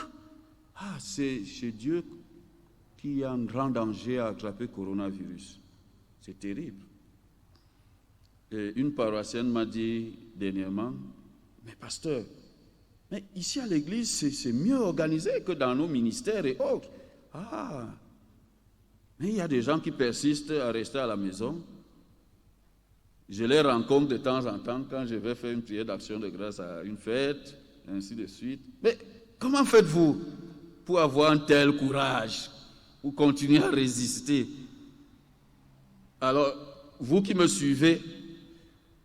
[SPEAKER 5] c'est Dieu qui est en grand danger à attraper le coronavirus. C'est terrible. Et une paroissienne m'a dit dernièrement, mais pasteur, mais ici à l'église, c'est mieux organisé que dans nos ministères et autres. Mais il y a des gens qui persistent à rester à la maison. Je les rencontre de temps en temps quand je vais faire une prière d'action de grâce à une fête, et ainsi de suite. Mais comment faites-vous pour avoir un tel courage, pour continuer à résister? Alors, vous qui me suivez,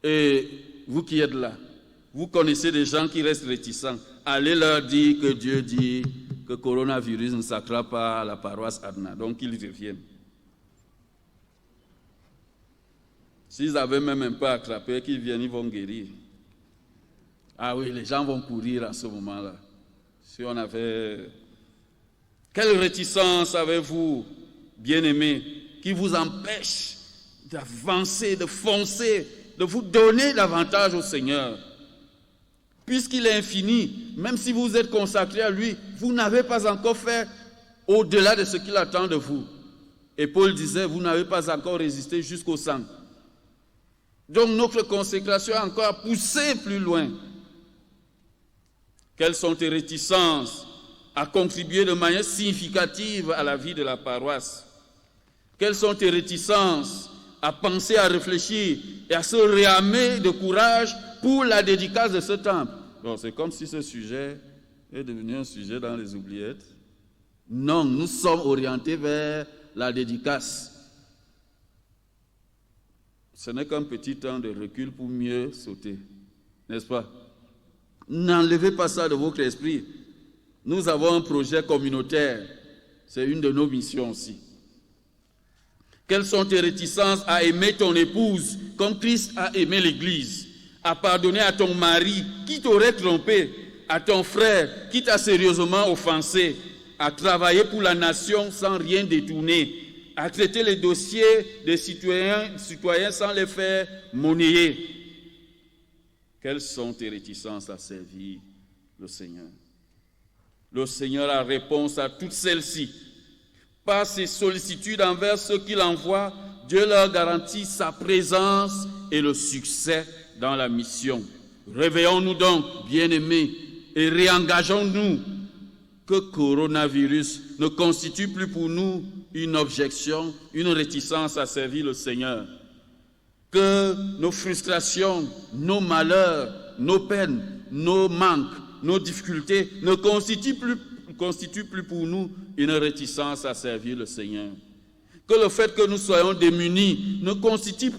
[SPEAKER 5] et vous qui êtes là, vous connaissez des gens qui restent réticents. Allez leur dire que Dieu dit, que coronavirus ne s'attrape pas à la paroisse Adna, donc qu'ils reviennent. S'ils avaient même un peu attrapé, qu'ils viennent, ils vont guérir. Ah oui, les gens vont courir à ce moment-là. Si on avait... Quelle réticence avez-vous, bien-aimés, qui vous empêche d'avancer, de foncer, de vous donner davantage au Seigneur? Puisqu'il est infini, même si vous êtes consacré à lui, vous n'avez pas encore fait au-delà de ce qu'il attend de vous. Et Paul disait, vous n'avez pas encore résisté jusqu'au sang. Donc notre consécration est encore à pousser plus loin. Quelles sont tes réticences à contribuer de manière significative à la vie de la paroisse? Quelles sont tes réticences à penser, à réfléchir et à se réarmer de courage pour la dédicace de ce temple? Bon, c'est comme si ce sujet est devenu un sujet dans les oubliettes. Non, nous sommes orientés vers la dédicace. Ce n'est qu'un petit temps de recul pour mieux sauter, n'est-ce pas? N'enlevez pas ça de votre esprit. Nous avons un projet communautaire. C'est une de nos missions aussi. Quelles sont tes réticences à aimer ton épouse comme Christ a aimé l'Église, à pardonner à ton mari qui t'aurait trompé, à ton frère qui t'a sérieusement offensé, à travailler pour la nation sans rien détourner, à traiter les dossiers des citoyens sans les faire monnayer? Quelles sont tes réticences à servir le Seigneur? Le Seigneur a réponse à toutes celles-ci. Par ses sollicitudes envers ceux qu'il envoie, Dieu leur garantit sa présence et le succès dans la mission. Réveillons-nous donc, bien-aimés, et réengageons-nous que coronavirus ne constitue plus pour nous une objection, une réticence à servir le Seigneur. Que nos frustrations, nos malheurs, nos peines, nos manques, nos difficultés ne constituent plus pour nous une réticence à servir le Seigneur. Que le fait que nous soyons démunis ne constitue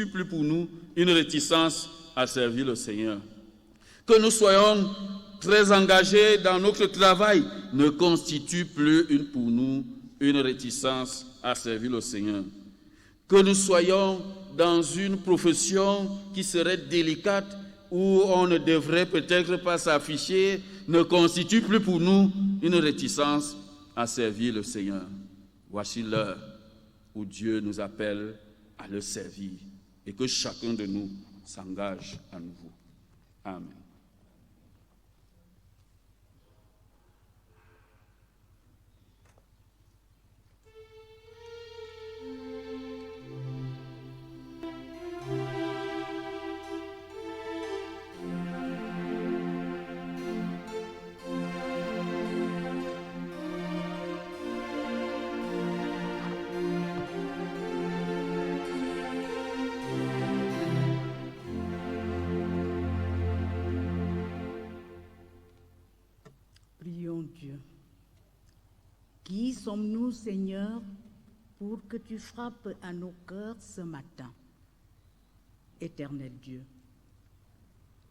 [SPEAKER 5] plus pour nous une réticence à servir le Seigneur. Que nous soyons très engagés dans notre travail ne constitue plus pour nous une réticence à servir le Seigneur. Que nous soyons dans une profession qui serait délicate, où on ne devrait peut-être pas s'afficher, ne constitue plus pour nous une réticence à servir le Seigneur. Voici l'heure où Dieu nous appelle à le servir et que chacun de nous s'engage à nouveau. Amen.
[SPEAKER 6] Dieu. Qui sommes-nous, Seigneur, pour que tu frappes à nos cœurs ce matin? Éternel Dieu,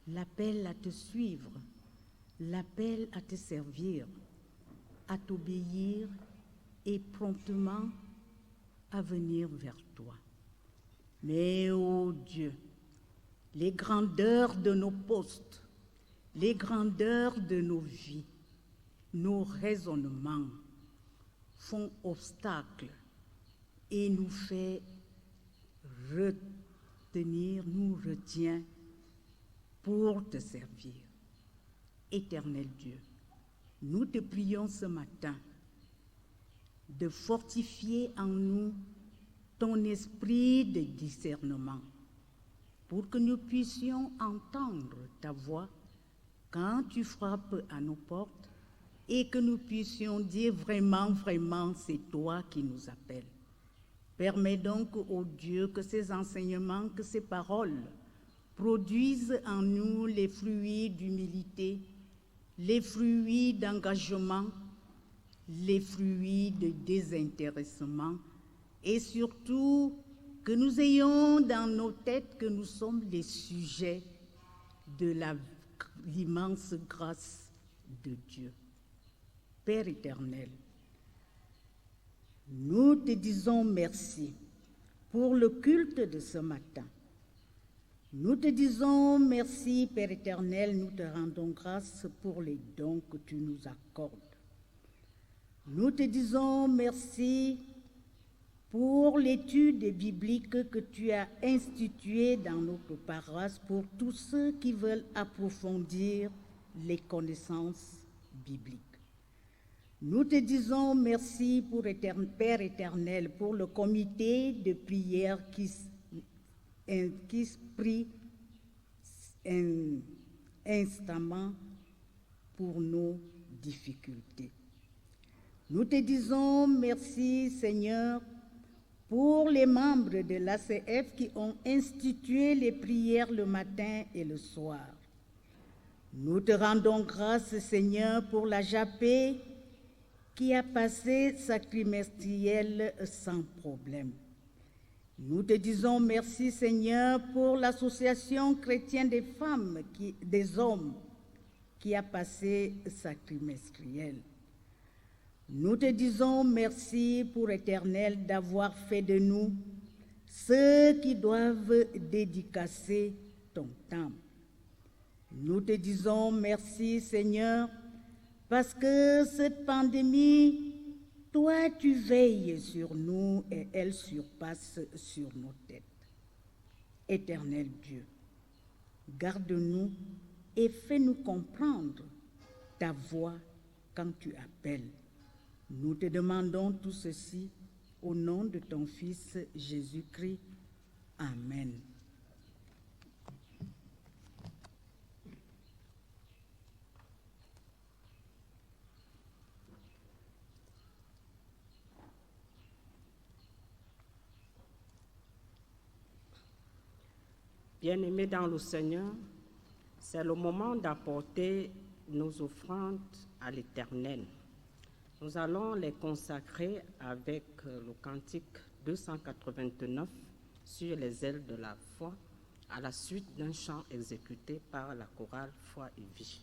[SPEAKER 6] l'appel à te suivre, l'appel à te servir, à t'obéir et promptement à venir vers toi. Mais, ô Dieu, les grandeurs de nos postes, les grandeurs de nos vies, nos raisonnements font obstacle et nous fait nous retient pour te servir. Éternel Dieu, nous te prions ce matin de fortifier en nous ton esprit de discernement pour que nous puissions entendre ta voix quand tu frappes à nos portes et que nous puissions dire vraiment, vraiment, c'est toi qui nous appelles. Permets donc, ô Dieu, que ces enseignements, que ces paroles produisent en nous les fruits d'humilité, les fruits d'engagement, les fruits de désintéressement et surtout que nous ayons dans nos têtes que nous sommes les sujets de l'immense grâce de Dieu. Père éternel, nous te disons merci pour le culte de ce matin. Nous te disons merci, Père éternel, nous te rendons grâce pour les dons que tu nous accordes. Nous te disons merci pour l'étude biblique que tu as instituée dans notre paroisse pour tous ceux qui veulent approfondir les connaissances bibliques. Nous te disons merci pour Père éternel, pour le comité de prière qui prie instamment pour nos difficultés. Nous te disons merci, Seigneur, pour les membres de l'ACF qui ont institué les prières le matin et le soir. Nous te rendons grâce, Seigneur, pour la JAPE qui a passé sa trimestrielle sans problème. Nous te disons merci, Seigneur, pour l'association chrétienne des femmes, des hommes, qui a passé sa trimestrielle. Nous te disons merci pour Éternel d'avoir fait de nous ceux qui doivent dédicacer ton temple. Nous te disons merci, Seigneur, parce que cette pandémie, toi, tu veilles sur nous et elle surpasse sur nos têtes. Éternel Dieu, garde-nous et fais-nous comprendre ta voix quand tu appelles. Nous te demandons tout ceci au nom de ton Fils Jésus-Christ. Amen.
[SPEAKER 7] Bien-aimés dans le Seigneur, c'est le moment d'apporter nos offrandes à l'Éternel. Nous allons les consacrer avec le cantique 289 sur les ailes de la foi, à la suite d'un chant exécuté par la chorale Foi et Vie.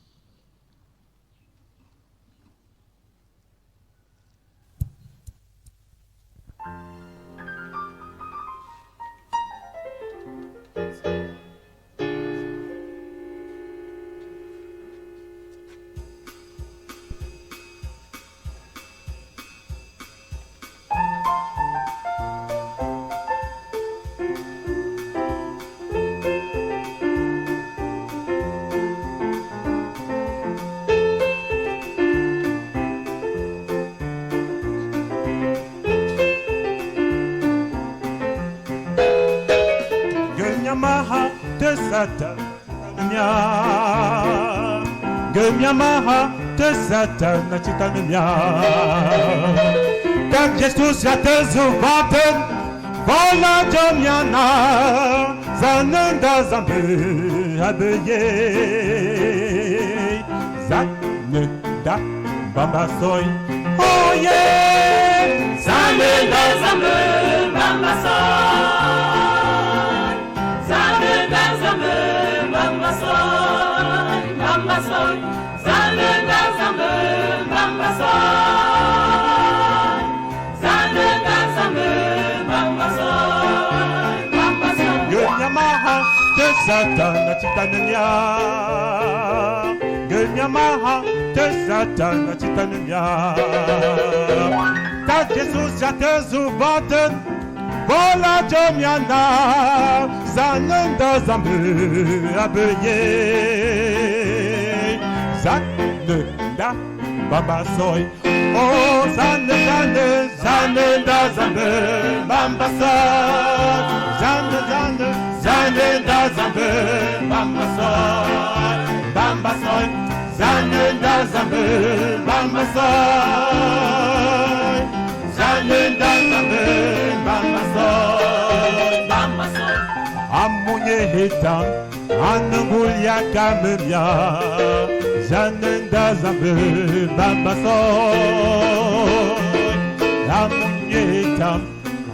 [SPEAKER 8] Gemiamaha te satana chitanemia Tak Jesus ya te zuvaten Vola jomiana Zanenda zambe abeye Zanenda bambasoy Oh yeah
[SPEAKER 2] Zanenda zambe bambasoy Zanenda zambe bambasoy Bambasoy Zanenda zambe bambasoy Zanenda zambe bambasoy Bambasoy
[SPEAKER 8] Gemiamaha te satana chitanemia Gemiamaha te satana chitanemia Tak Jesus ya te zuvaten Vola jomiana Zanenda zambe abeye Zanenda bambasoy Oh zanenda zanenda zambe bambasoy Zanenda zambe bambasoy Bambasoy Zanenda zambe bambasoy Zanenda zambe bambasoy
[SPEAKER 2] Bambasoy
[SPEAKER 8] Amunye hitam Anangulia kamemia Zanenda zambe bambasoy Amunye hitam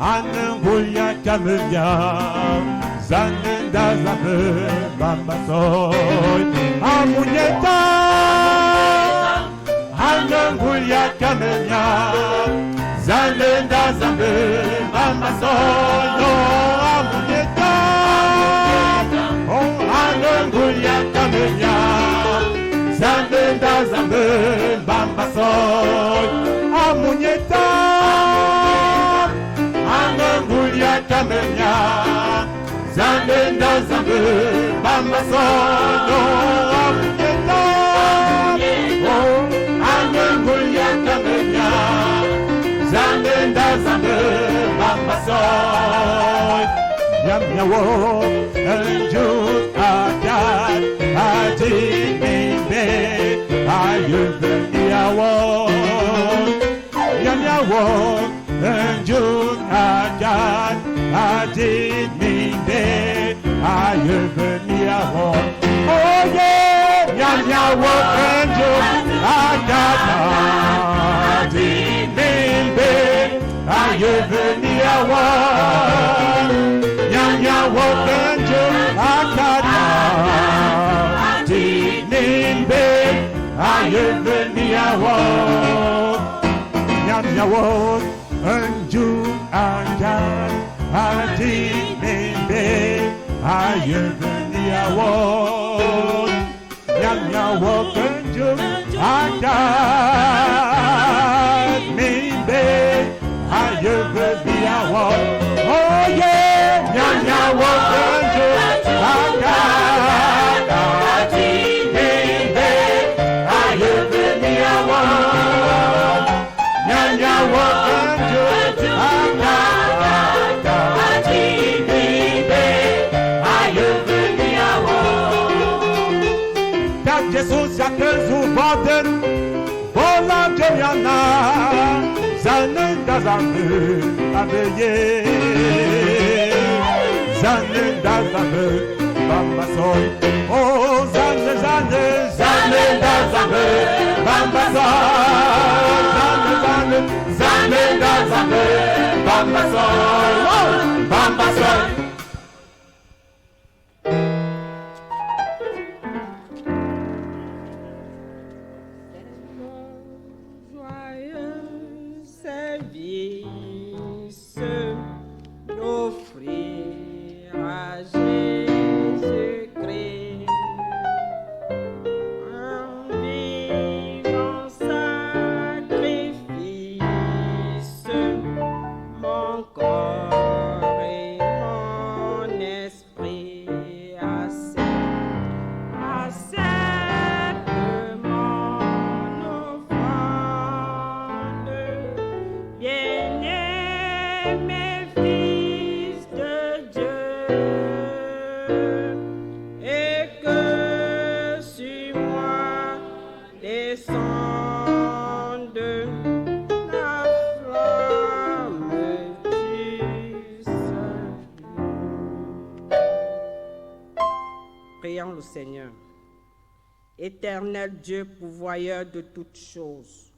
[SPEAKER 8] Anangulia kamemia Zanenda zambe bambasoy Amunye hitam Anangulia kamenya Zalenda zambe Mama sono amunyeta Oh Anangulia kamenya Zalenda zambe Mama sono amunyeta Anangulia kamenya Zalenda zambe Mama sono amunyeta Oh Anangulia kamenya Zalenda zambe Mama sono Yam yawo Enju akat Adimimbe Aye veni yawo Yam yawo Enju akat Adimimbe Aye veni yawo Oh yeah Yam yawo Enju akat Adimimbe Aye veni yawo Nyanya wokenjo akada Tinimbe ayeveni awo Nyanya wokenjo akada Tinimbe ayeveni awo Nyanya wokenjo akada Tinimbe ayeveni awo Oh yeah, nyanya wokenjo akada Tinimbe ayeveni awo Nyanya wokenjo akada Tinimbe ayeveni awo Tak Jesus yakezu boden Bola joriana Zanenda zambe abeye Zanenda zambe Bamba soy Oh zane zane Zanenda zambe Bamba soy Zane zane Zanenda zambe Bamba soy Oh Bamba soy
[SPEAKER 7] Prions le Seigneur. Éternel Dieu, pourvoyeur de toutes choses,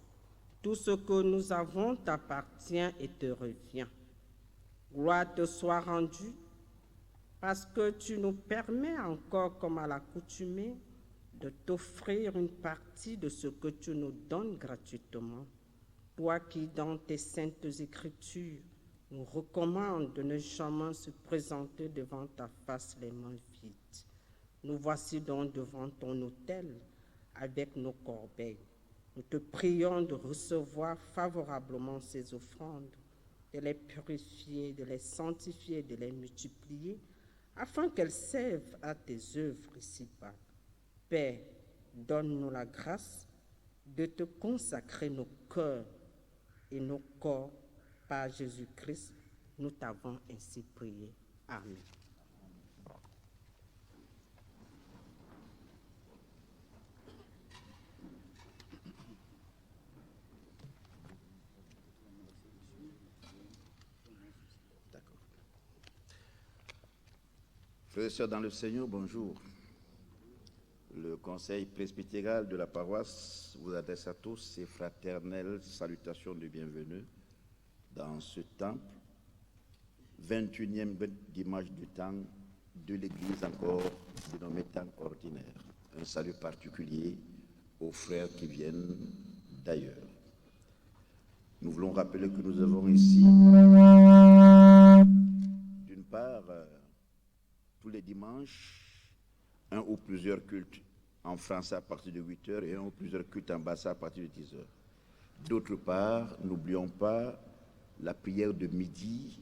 [SPEAKER 7] tout ce que nous avons t'appartient et te revient. Gloire te soit rendue, parce que tu nous permets encore, comme à l'accoutumée, de t'offrir une partie de ce que tu nous donnes gratuitement. Toi qui, dans tes saintes écritures, nous recommandes de ne jamais se présenter devant ta face les mains vides. Nous voici donc devant ton autel avec nos corbeilles. Nous te prions de recevoir favorablement ces offrandes, de les purifier, de les sanctifier, de les multiplier, afin qu'elles servent à tes œuvres ici-bas. Père, donne-nous la grâce de te consacrer nos cœurs et nos corps par Jésus-Christ. Nous t'avons ainsi prié. Amen.
[SPEAKER 9] Frères et sœurs dans le Seigneur, bonjour. Le conseil presbytéral de la paroisse vous adresse à tous ces fraternelles salutations de bienvenue dans ce temple, 21e dimanche du temps de l'Église encore dénommé temps ordinaire. Un salut particulier aux frères qui viennent d'ailleurs. Nous voulons rappeler que nous avons ici, d'une part, tous les dimanches, un ou plusieurs cultes en français à partir de 8h et un ou plusieurs cultes en bassa à partir de 10h. D'autre part, n'oublions pas la prière de midi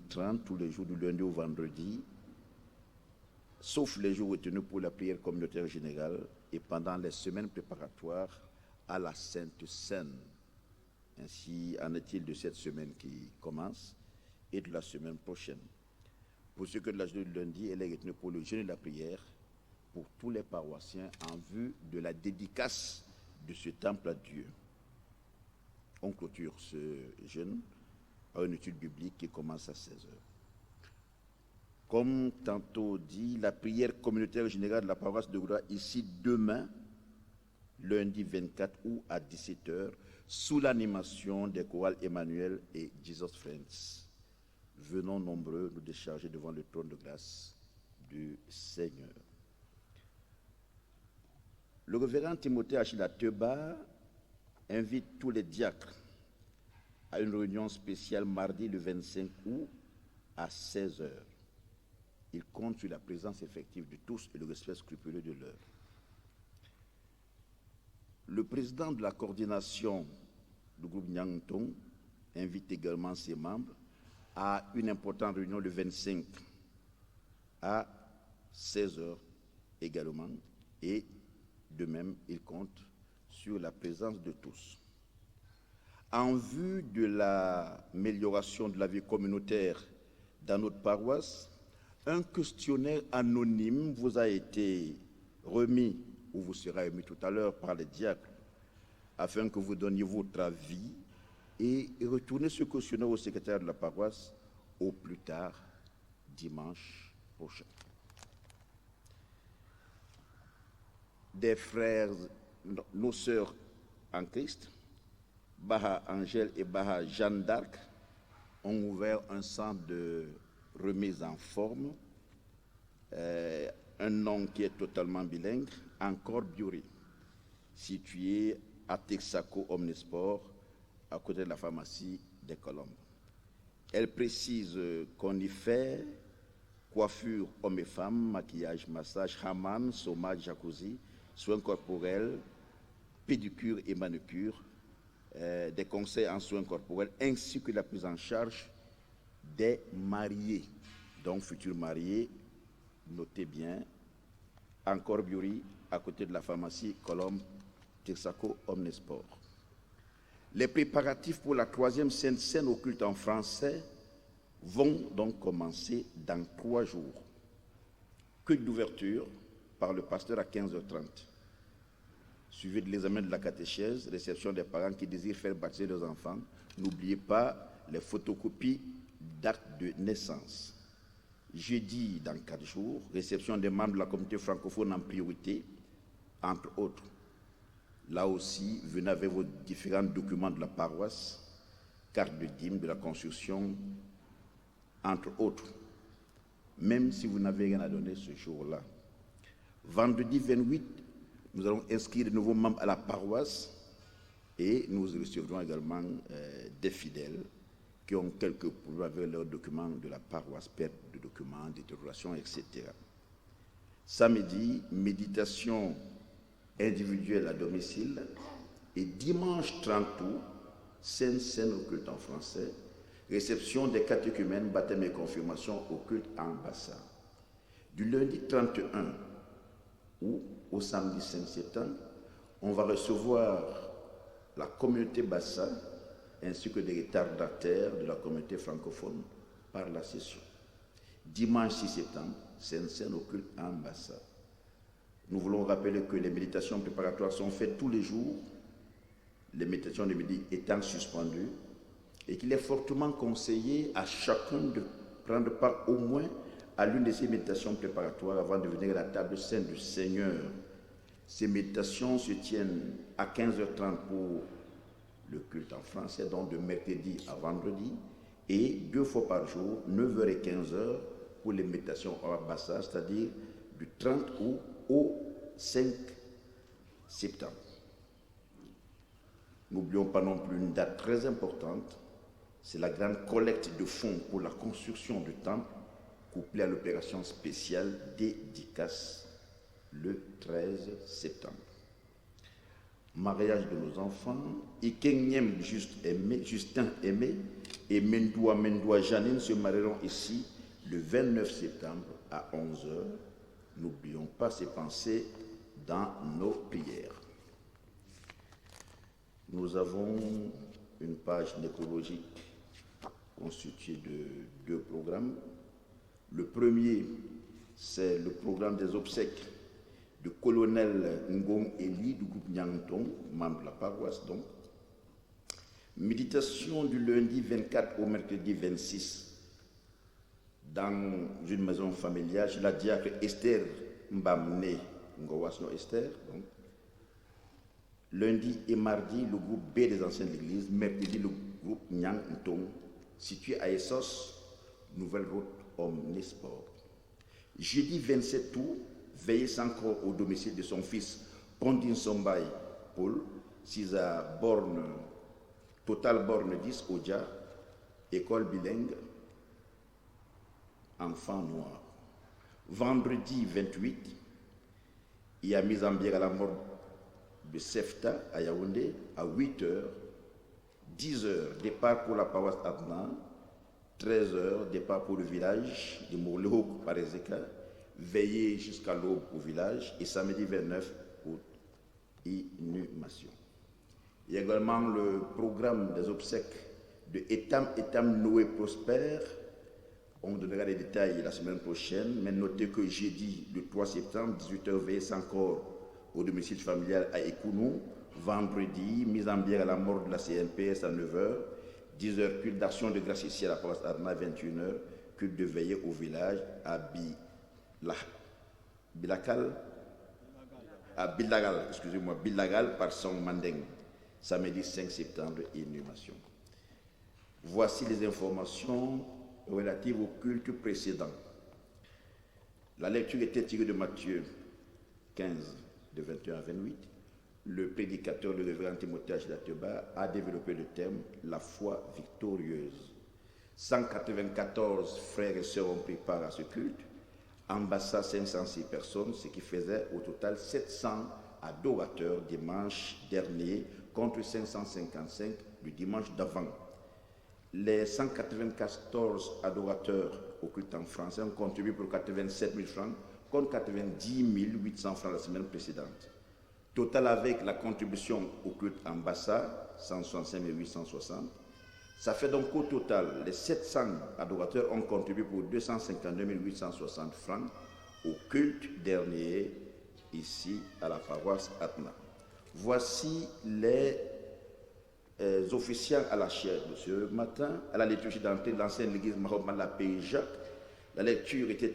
[SPEAKER 9] 30, tous les jours du lundi au vendredi, sauf les jours retenus pour la prière communautaire générale et pendant les semaines préparatoires à la Sainte Seine. Ainsi en est-il de cette semaine qui commence et de la semaine prochaine. Pour ce que de la journée du lundi, elle est retenue pour le jeûne et la prière pour tous les paroissiens en vue de la dédicace de ce temple à Dieu. On clôture ce jeûne par une étude biblique qui commence à 16h. Comme tantôt dit, la prière communautaire générale de la paroisse de Gouda ici demain, lundi 24 août à 17h, sous l'animation des chorales Emmanuel et Jesus Friends. Venons nombreux nous décharger devant le trône de grâce du Seigneur. Le révérend Timothée Achille Teba invite tous les diacres à une réunion spéciale mardi le 25 août à 16h. Il compte sur la présence effective de tous et le respect scrupuleux de l'heure. Le président de la coordination du groupe Nyangtong invite également ses membres à une importante réunion le 25 à 16h également, et de même, il compte sur la présence de tous. En vue de l'amélioration de la vie communautaire dans notre paroisse, un questionnaire anonyme vous a été remis, ou vous sera remis tout à l'heure par les diacres, afin que vous donniez votre avis et retournez ce questionnaire au secrétaire de la paroisse au plus tard dimanche prochain. Des frères, nos sœurs en Christ, Baha Angèle et Baha Jeanne d'Arc, ont ouvert un centre de remise en forme, un nom qui est totalement bilingue, Encore Biori, situé à Texaco Omnisport, à côté de la pharmacie des Colombes. Elle précise qu'on y fait coiffure hommes et femmes, maquillage, massage, hammam, sauna, jacuzzi, soins corporels, pédicure et manucure, des conseils en soins corporels, ainsi que la prise en charge des mariés. Donc, futurs mariés, notez bien, Encore Biori, à côté de la pharmacie Colombe, Texaco Omnisport. Les préparatifs pour la 3e Sainte Seine au culte en français vont donc commencer dans 3 jours. Culte d'ouverture par le pasteur à 15h30. Suivi de l'examen de la catéchèse, réception des parents qui désirent faire baptiser leurs enfants. N'oubliez pas les photocopies d'actes de naissance. Jeudi, dans 4 jours, réception des membres de la communauté francophone en priorité, entre autres. Là aussi, venez avec vos différents documents de la paroisse, carte de dîme, de la construction, entre autres. Même si vous n'avez rien à donner ce jour-là. Vendredi 28, nous allons inscrire de nouveaux membres à la paroisse et nous recevrons également des fidèles qui ont quelques problèmes avec leurs documents de la paroisse, perte de documents, détérioration, etc. Samedi, méditation individuelle à domicile, et dimanche 30 août, Sainte Seine au culte en français, réception des catéchumènes, baptême et confirmation au culte en bassa. Du lundi 31 août au samedi 5 septembre, on va recevoir la communauté bassa ainsi que des retardataires de la communauté francophone par la session. Dimanche 6 septembre, Sainte Seine au culte en bassa. Nous voulons rappeler que les méditations préparatoires sont faites tous les jours, les méditations de midi étant suspendues, et qu'il est fortement conseillé à chacun de prendre part au moins à l'une de ces méditations préparatoires avant de venir à la table sainte du Seigneur. Ces méditations se tiennent à 15h30 pour le culte en français, donc de mercredi à vendredi, et 2 fois par jour, 9h et 15h, pour les méditations hors bassa, c'est-à-dire du 30 août au 5 septembre. N'oublions pas non plus une date très importante, c'est la grande collecte de fonds pour la construction du temple, couplée à l'opération spéciale dédicace le 13 septembre. Mariage de nos enfants, Ikenyem Justin Aimé et Mendoua Janine se marieront ici le 29 septembre à 11h. N'oublions pas ces pensées dans nos prières. Nous avons une page nécrologique constituée de 2 programmes. Le premier, c'est le programme des obsèques du colonel Ngong Eli du groupe Nyangtong, membre de la paroisse donc. Méditation du lundi 24 au mercredi 26 dans une maison familiale chez la diacre Esther Mbamne Ngowasno Esther. Donc. Lundi et mardi, le groupe B des anciens de l'église. Mercredi, le groupe Nyangtong, situé à Essos, nouvelle route Omnisport. Jeudi 27 août, veillez sans corps au domicile de son fils Pondin Sombay Paul, 6 à Borne, Total Borne 10 Oja, école bilingue, enfant noir. Vendredi 28, il y a mise en bière à la mort de Sefta à Yaoundé à 8h, 10h, départ pour la paroisse Adnan, 13h, départ pour le village de Mourlehouk par Ezeka, veillez jusqu'à l'aube au village et samedi 29 août, inhumation. Il y a également le programme des obsèques de Etam Noé Prosper. On donnera les détails la semaine prochaine, mais notez que jeudi, le 3 septembre, 18h, veillez sans corps au domicile familial à Ekounou. Vendredi, mise en bière à la mort de la CNPS à 9h. 10h, culte d'action de grâce ici à la paroisse Adna, 21h. Culte de veillée au village à Bilagal par son Mandeng. Samedi 5 septembre, inhumation. Voici les informations relatives au culte précédent. La lecture était tirée de Matthieu 15, de 21 à 28. Le prédicateur, le révérend Timothée Achilateba, a développé le thème « La foi victorieuse ». 194 frères et sœurs ont pris part à ce culte. Ambassade 506 personnes, ce qui faisait au total 700 adorateurs dimanche dernier contre 555 le dimanche d'avant. Les 194 adorateurs au culte en français ont contribué pour 87 000 francs contre 90 800 francs la semaine précédente. Total avec la contribution au culte ambassade, 165 860. Ça fait donc au total, les 700 adorateurs ont contribué pour 252 860 francs au culte dernier, ici à la paroisse Atna. Voici les officiants à la chaire de ce matin, à la liturgie d'entrée de l'ancienne église Mahomet la Pays Jacques. La lecture était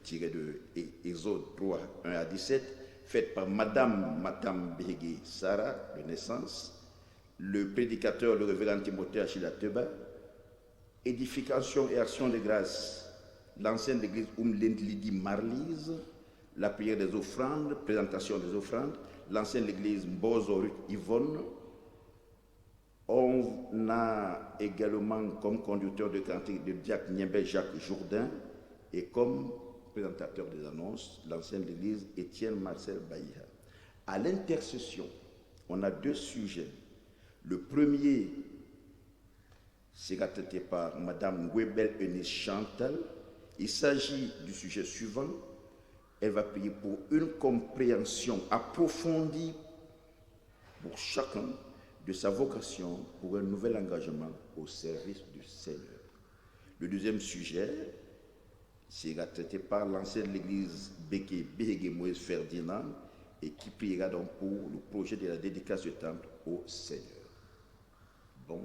[SPEAKER 9] tirée de Exode 3, 1 à 17, faite par Madame Matam Behegé Sarah, de naissance. Le prédicateur, le révérend Timothée Achilateba. Édification et action de grâce, l'ancienne église Lidi Marlise. La prière des offrandes, présentation des offrandes, l'ancienne église Mbozo Yvonne. On a également comme conducteur de cantique de diacre Niembé Jacques Jourdain et comme présentateur des annonces, l'ancienne église Étienne Marcel Baïha. À l'intercession, on a 2 sujets. Le premier sera traité par Mme Gwebel Eunice Chantal. Il s'agit du sujet suivant. Elle va prier pour une compréhension approfondie pour chacun de sa vocation pour un nouvel engagement au service du Seigneur. Le deuxième sujet sera traité par l'ancienne de l'église Béké Béhégué Moïse Ferdinand et qui priera donc pour le projet de la dédicace du temple au Seigneur. Bon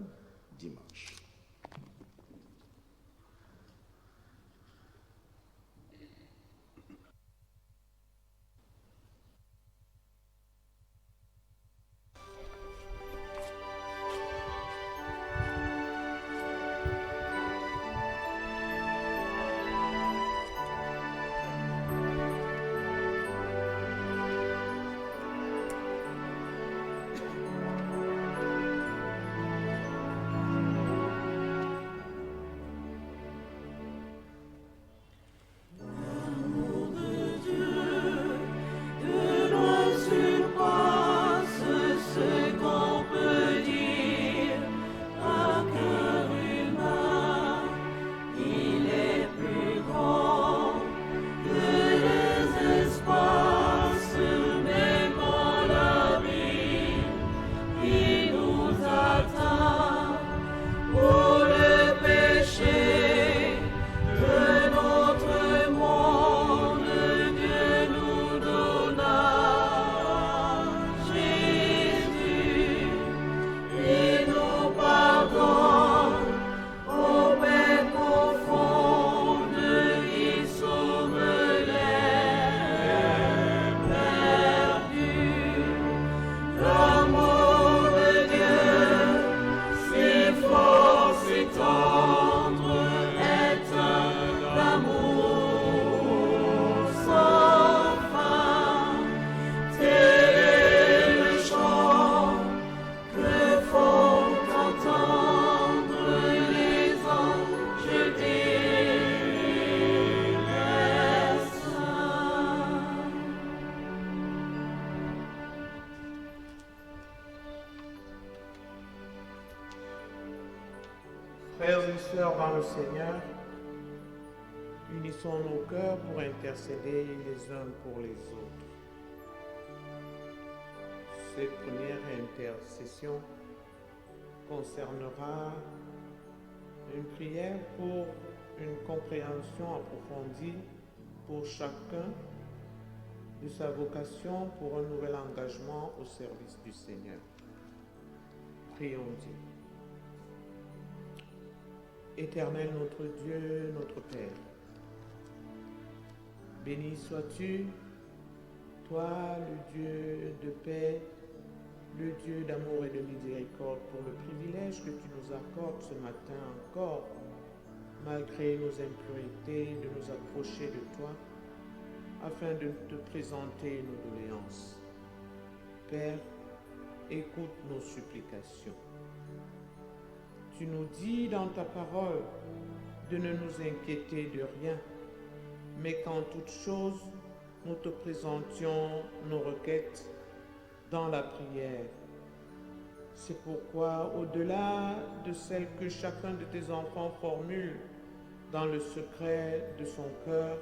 [SPEAKER 9] dimanche.
[SPEAKER 4] Frères et sœurs dans le Seigneur, unissons nos cœurs pour intercéder les uns pour les autres. Cette première intercession concernera une prière pour une compréhension approfondie pour chacun de sa vocation pour un nouvel engagement au service du Seigneur. Prions Dieu. Éternel notre Dieu, notre Père, béni sois-tu, toi le Dieu de paix, le Dieu d'amour et de miséricorde, pour le privilège que tu nous accordes ce matin encore, malgré nos impurités, de nous approcher de toi, afin de te présenter nos doléances. Père, écoute nos supplications. Tu nous dis dans ta parole de ne nous inquiéter de rien, mais qu'en toute chose, nous te présentions nos requêtes dans la prière. C'est pourquoi, au-delà de celles que chacun de tes enfants formule dans le secret de son cœur,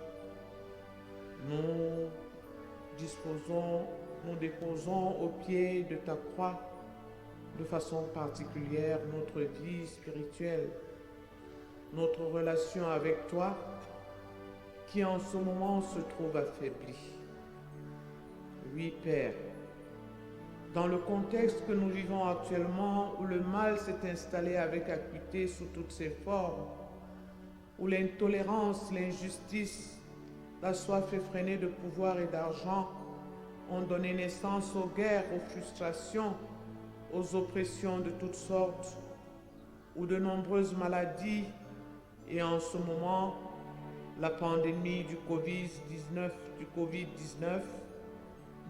[SPEAKER 4] nous déposons au pied de ta croix de façon particulière notre vie spirituelle, notre relation avec toi, qui en ce moment se trouve affaiblie. Oui, Père, dans le contexte que nous vivons actuellement, où le mal s'est installé avec acuité sous toutes ses formes, où l'intolérance, l'injustice, la soif effrénée de pouvoir et d'argent ont donné naissance aux guerres, aux frustrations, aux oppressions de toutes sortes, où de nombreuses maladies, et en ce moment, la pandémie du Covid-19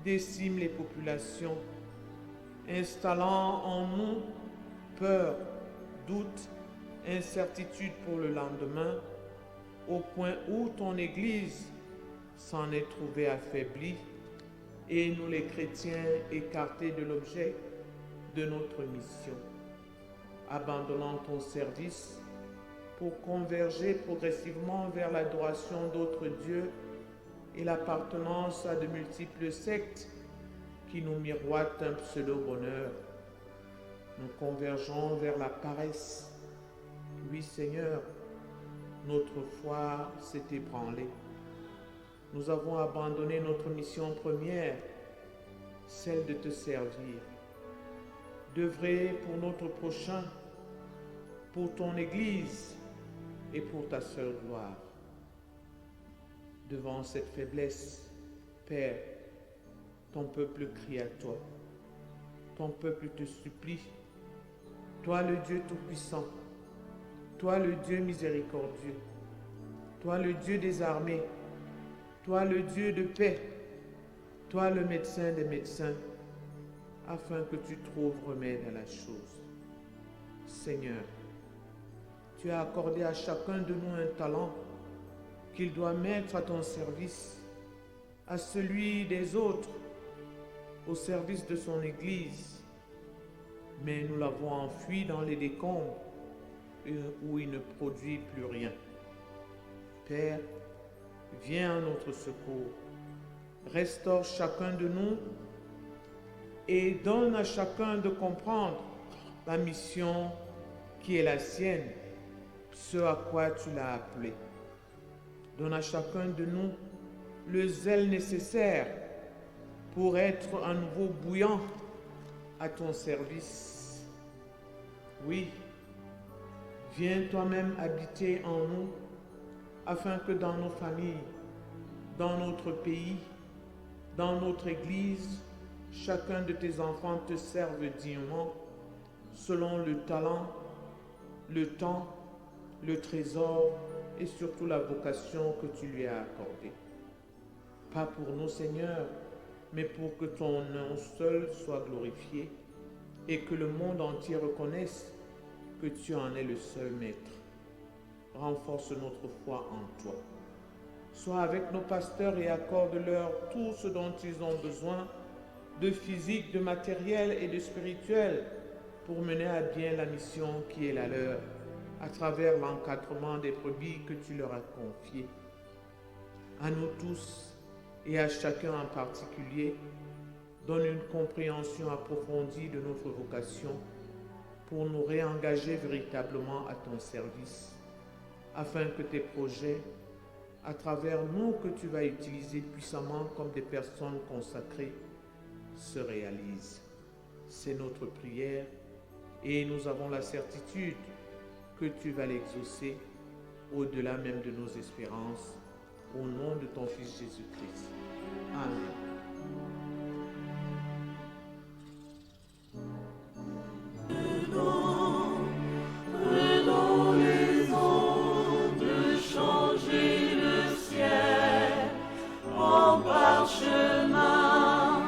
[SPEAKER 4] décime les populations, installant en nous peur, doute, incertitude pour le lendemain, au point où ton Église s'en est trouvée affaiblie et nous les chrétiens écartés de l'objet de notre mission, abandonnant ton service pour converger progressivement vers l'adoration d'autres dieux et l'appartenance à de multiples sectes qui nous miroitent un pseudo-bonheur. Nous convergeons vers la paresse. Oui, Seigneur, notre foi s'est ébranlée. Nous avons abandonné notre mission première, celle de te servir, d'œuvrer pour notre prochain, pour ton Église et pour ta seule gloire. Devant cette faiblesse, Père, ton peuple crie à toi, ton peuple te supplie, toi le Dieu Tout-Puissant, toi le Dieu miséricordieux, toi le Dieu des armées, toi le Dieu de paix, toi le médecin des médecins, afin que tu trouves remède à la chose. Seigneur, tu as accordé à chacun de nous un talent qu'il doit mettre à ton service, à celui des autres, au service de son Église, mais nous l'avons enfui dans les décombres où il ne produit plus rien. Père, viens à notre secours, restaure chacun de nous et donne à chacun de comprendre la mission qui est la sienne, ce à quoi tu l'as appelé. Donne à chacun de nous le zèle nécessaire pour être à nouveau bouillant à ton service. Oui, viens toi-même habiter en nous, afin que dans nos familles, dans notre pays, dans notre Église, chacun de tes enfants te serve dignement, selon le talent, le temps, le trésor et surtout la vocation que tu lui as accordée. Pas pour nous, Seigneur, mais pour que ton nom seul soit glorifié et que le monde entier reconnaisse que tu en es le seul maître. Renforce notre foi en toi. Sois avec nos pasteurs et accorde-leur tout ce dont ils ont besoin, de physique, de matériel et de spirituel, pour mener à bien la mission qui est la leur. à travers l'encadrement des brebis que tu leur as confiées. À nous tous et à chacun en particulier, donne une compréhension approfondie de notre vocation pour nous réengager véritablement à ton service, afin que tes projets, à travers nous que tu vas utiliser puissamment comme des personnes consacrées, se réalisent. C'est notre prière et nous avons la certitude que tu vas l'exaucer au-delà même de nos espérances, au nom de ton Fils Jésus-Christ. Amen.
[SPEAKER 2] Prenons les ondes de changer le ciel en parchemin,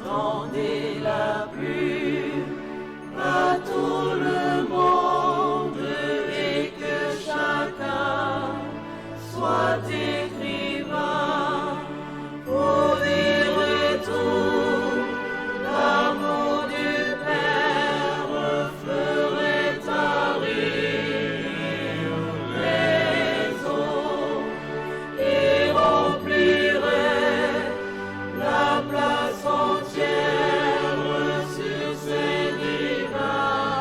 [SPEAKER 2] tendez la plume à tout le monde et que chacun soit écrivain pour dire tout l'amour du Père ferait tarir les eaux et remplirait la place entière sur ces divins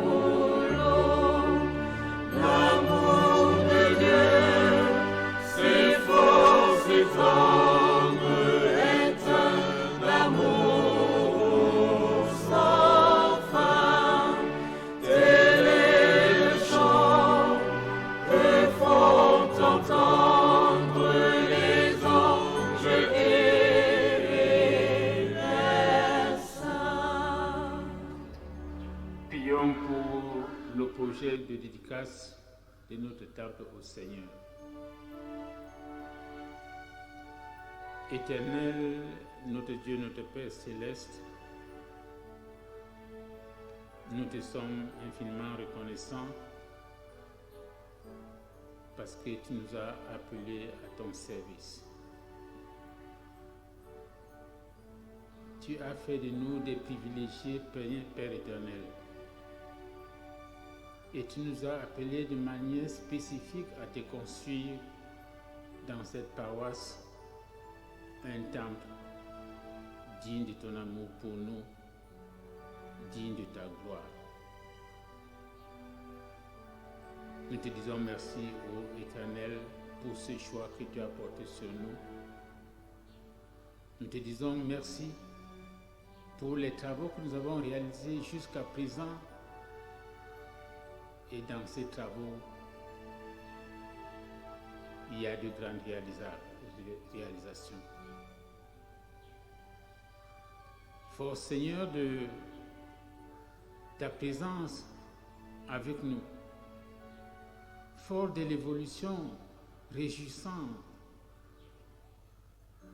[SPEAKER 2] rouleaux. L'amour de Dieu s'efforce et tendre est un amour sans fin. Tel est le chant que font entendre les anges et les saints.
[SPEAKER 10] Prions pour le projet de dédicace de notre temple au Seigneur. Éternel, notre Dieu, notre Père céleste, nous te sommes infiniment reconnaissants parce que tu nous as appelés à ton service. Tu as fait de nous des privilégiés, Père éternel. Et tu nous as appelés de manière spécifique à te construire dans cette paroisse un temple digne de ton amour pour nous, digne de ta gloire. Nous te disons merci, ô Éternel, pour ce choix que tu as porté sur nous. Nous te disons merci pour les travaux que nous avons réalisés jusqu'à présent. Et dans ces travaux, il y a de grandes réalisations. Fort Seigneur de ta présence avec nous, fort de l'évolution réjouissante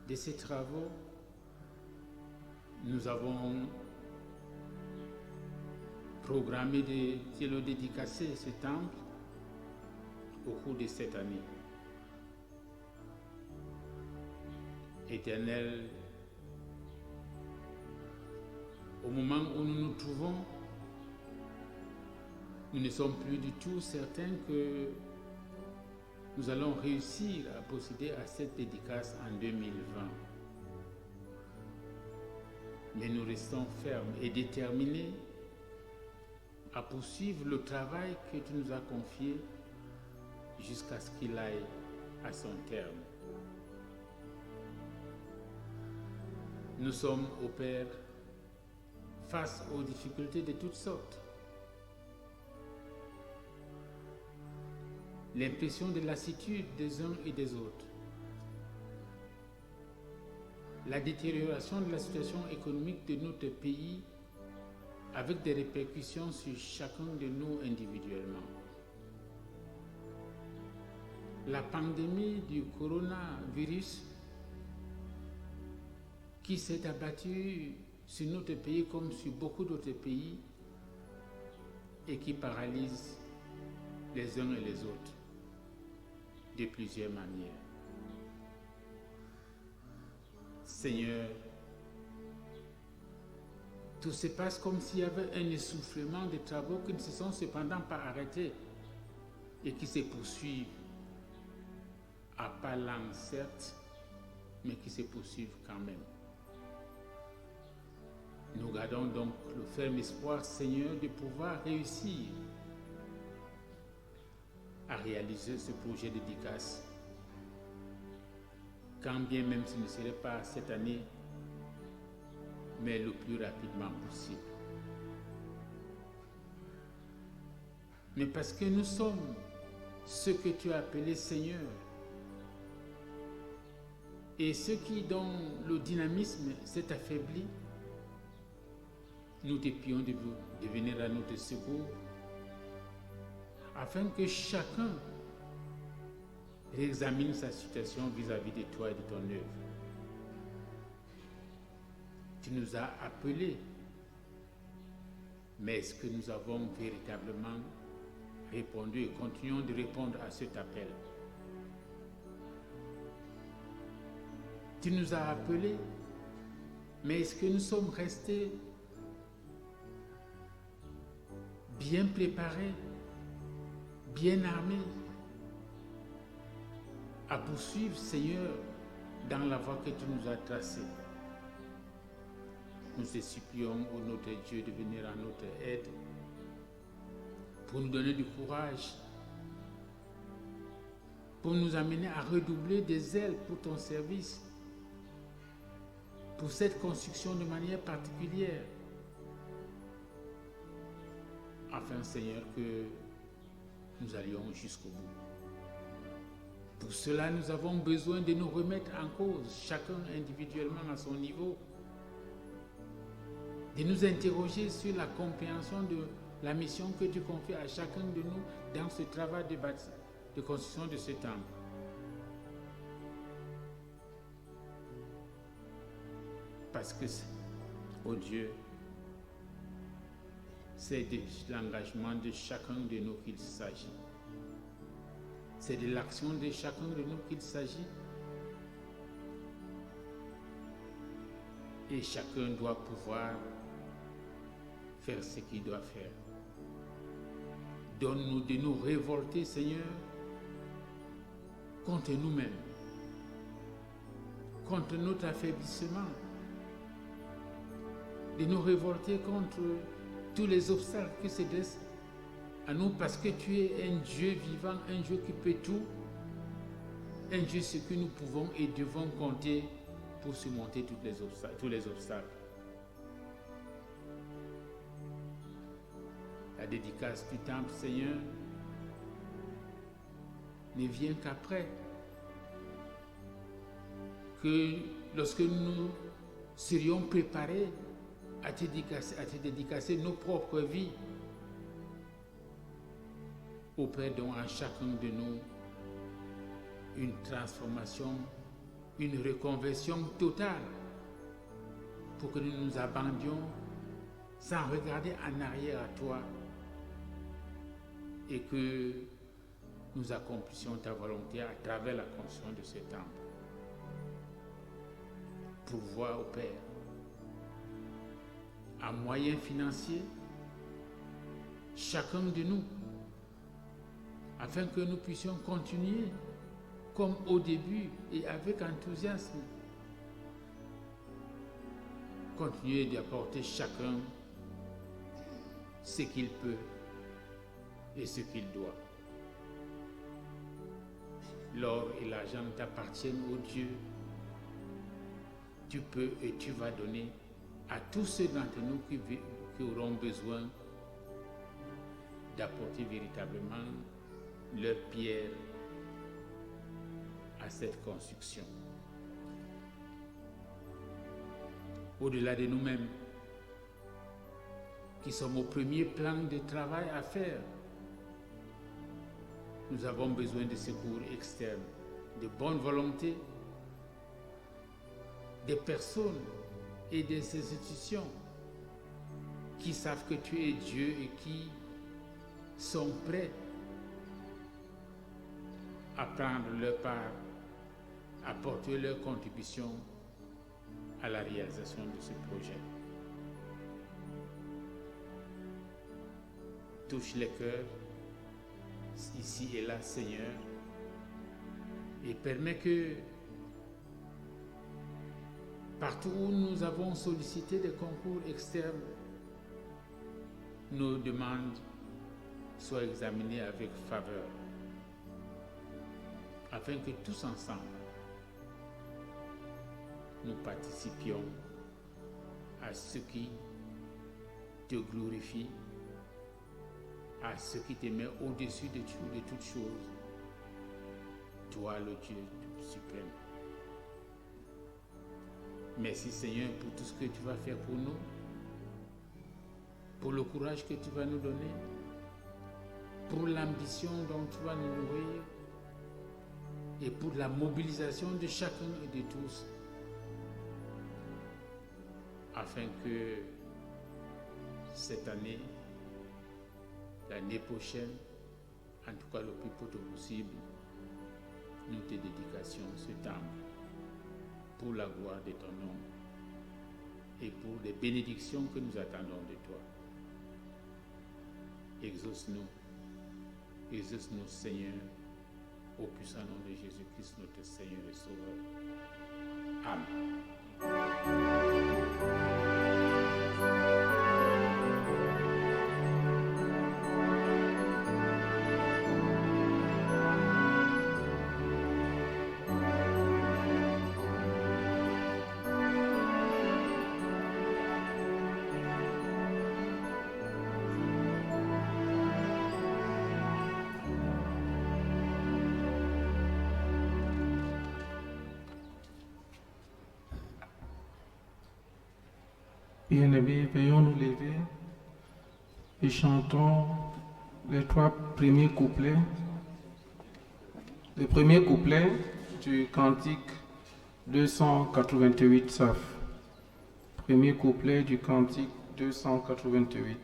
[SPEAKER 10] de ces travaux, nous avons programmé de le dédicacer ce temple au cours de cette année. Éternel, au moment où nous nous trouvons, nous ne sommes plus du tout certains que nous allons réussir à procéder à cette dédicace en 2020. Mais nous restons fermes et déterminés à poursuivre le travail que tu nous as confié jusqu'à ce qu'il aille à son terme. Nous sommes, ô Père, face aux difficultés de toutes sortes. L'impression de lassitude des uns et des autres. La détérioration de la situation économique de notre pays avec des répercussions sur chacun de nous individuellement. La pandémie du coronavirus qui s'est abattue sur notre pays comme sur beaucoup d'autres pays et qui paralyse les uns et les autres de plusieurs manières. Seigneur, tout se passe comme s'il y avait un essoufflement de travaux qui ne se sont cependant pas arrêtés et qui se poursuivent à pas lents certes, mais qui se poursuivent quand même. Nous gardons donc le ferme espoir, Seigneur, de pouvoir réussir à réaliser ce projet de dédicace, quand bien même ce ne serait pas cette année, mais le plus rapidement possible. Mais parce que nous sommes ce que tu as appelé Seigneur, et ceux qui, dont le dynamisme s'est affaibli, nous te prions de venir à notre secours, afin que chacun réexamine sa situation vis-à-vis de toi et de ton œuvre. Tu nous as appelés, mais est-ce que nous avons véritablement répondu et continuons de répondre à cet appel? Tu nous as appelés, mais est-ce que nous sommes restés bien préparés, bien armés à poursuivre, Seigneur, dans la voie que tu nous as tracée? Nous te supplions, ô notre Dieu, de venir à notre aide pour nous donner du courage, pour nous amener à redoubler des ailes pour ton service, pour cette construction de manière particulière, afin, Seigneur, que nous allions jusqu'au bout. Pour cela, nous avons besoin de nous remettre en cause, chacun individuellement à son niveau, de nous interroger sur la compréhension de la mission que tu confies à chacun de nous dans ce travail de construction de ce temple. Parce que, oh Dieu, c'est de l'engagement de chacun de nous qu'il s'agit. C'est de l'action de chacun de nous qu'il s'agit. Et chacun doit pouvoir faire ce qu'il doit faire. Donne-nous de nous révolter, Seigneur, contre nous-mêmes, contre notre affaiblissement, de nous révolter contre tous les obstacles qui se dressent à nous, parce que tu es un Dieu vivant, un Dieu qui peut tout, un Dieu sur qui nous pouvons et devons compter pour surmonter tous les obstacles. La dédicace du temple, Seigneur, ne vient qu'après, que lorsque nous serions préparés à te dédicacer nos propres vies, opère donc à chacun de nous une transformation, une reconversion totale, pour que nous nous abandonnions sans regarder en arrière à toi, et que nous accomplissions ta volonté à travers la construction de ce temple. Pourvois au Père à moyens financiers chacun de nous, afin que nous puissions continuer comme au début et avec enthousiasme, continuer d'apporter chacun ce qu'il peut et ce qu'il doit. L'or et l'argent t'appartiennent, ô Dieu. Tu peux et tu vas donner à tous ceux d'entre nous qui auront besoin d'apporter véritablement leur pierre à cette construction. Au-delà de nous-mêmes, qui sommes au premier plan de travail à faire, nous avons besoin de secours externes, de bonne volonté, des personnes et des institutions qui savent que tu es Dieu et qui sont prêts à prendre leur part, à porter leur contribution à la réalisation de ce projet. touche les cœurs, ici et là, Seigneur, et permets que partout où nous avons sollicité des concours externes, nos demandes soient examinées avec faveur, afin que tous ensemble, nous participions à ce qui te glorifie, à ce qui te met au-dessus de toutes choses, toi le Dieu suprême. Merci Seigneur pour tout ce que tu vas faire pour nous, pour le courage que tu vas nous donner, pour l'ambition dont tu vas nous nourrir et pour la mobilisation de chacun et de tous, afin que cette année, l'année prochaine, en tout cas le plus tôt possible, nous te dédications ce temps pour la gloire de ton nom et pour les bénédictions que nous attendons de toi. Exauce-nous Seigneur, au puissant nom de Jésus-Christ, notre Seigneur et Sauveur. Amen.
[SPEAKER 11] Bien-aimés, veuillons nous lever et chantons les 3 premiers couplets. Le premier couplet du cantique 288 Saf. Premier couplet du cantique 288.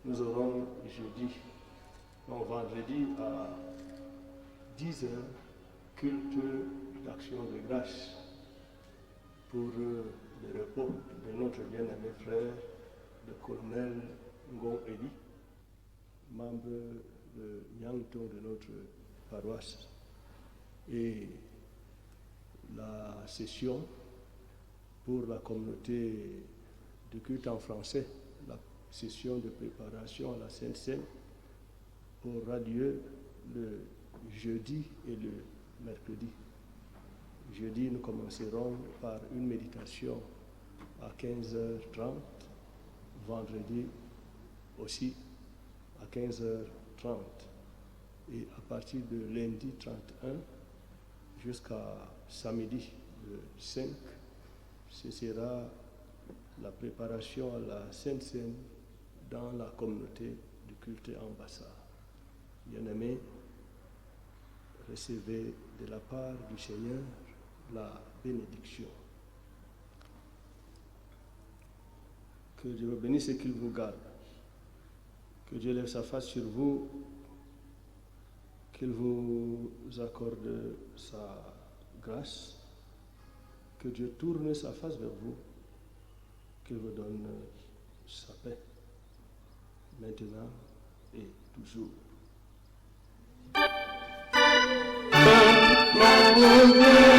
[SPEAKER 12] Nous aurons jeudi, donc vendredi à 10h, culte d'action de grâce pour le repos de notre bien-aimé frère, le colonel Ngon Eli, membre de Yangtong de notre paroisse. Et la session pour la communauté de culte en français, la session de préparation à la Sainte Seine, aura lieu le jeudi et le mercredi. Jeudi, nous commencerons par une méditation à 15h30, vendredi aussi à 15h30. Et à partir de lundi 31 jusqu'à samedi le 5, ce sera la préparation à la Sainte Seine dans la communauté du culte en Bassa. Bien-aimés, recevez de la part du Seigneur la bénédiction. Que Dieu vous bénisse et qu'il vous garde. Que Dieu lève sa face sur vous, qu'il vous accorde sa grâce, que Dieu tourne sa face vers vous, qu'il vous donne sa paix, maintenant et toujours.
[SPEAKER 2] Amen.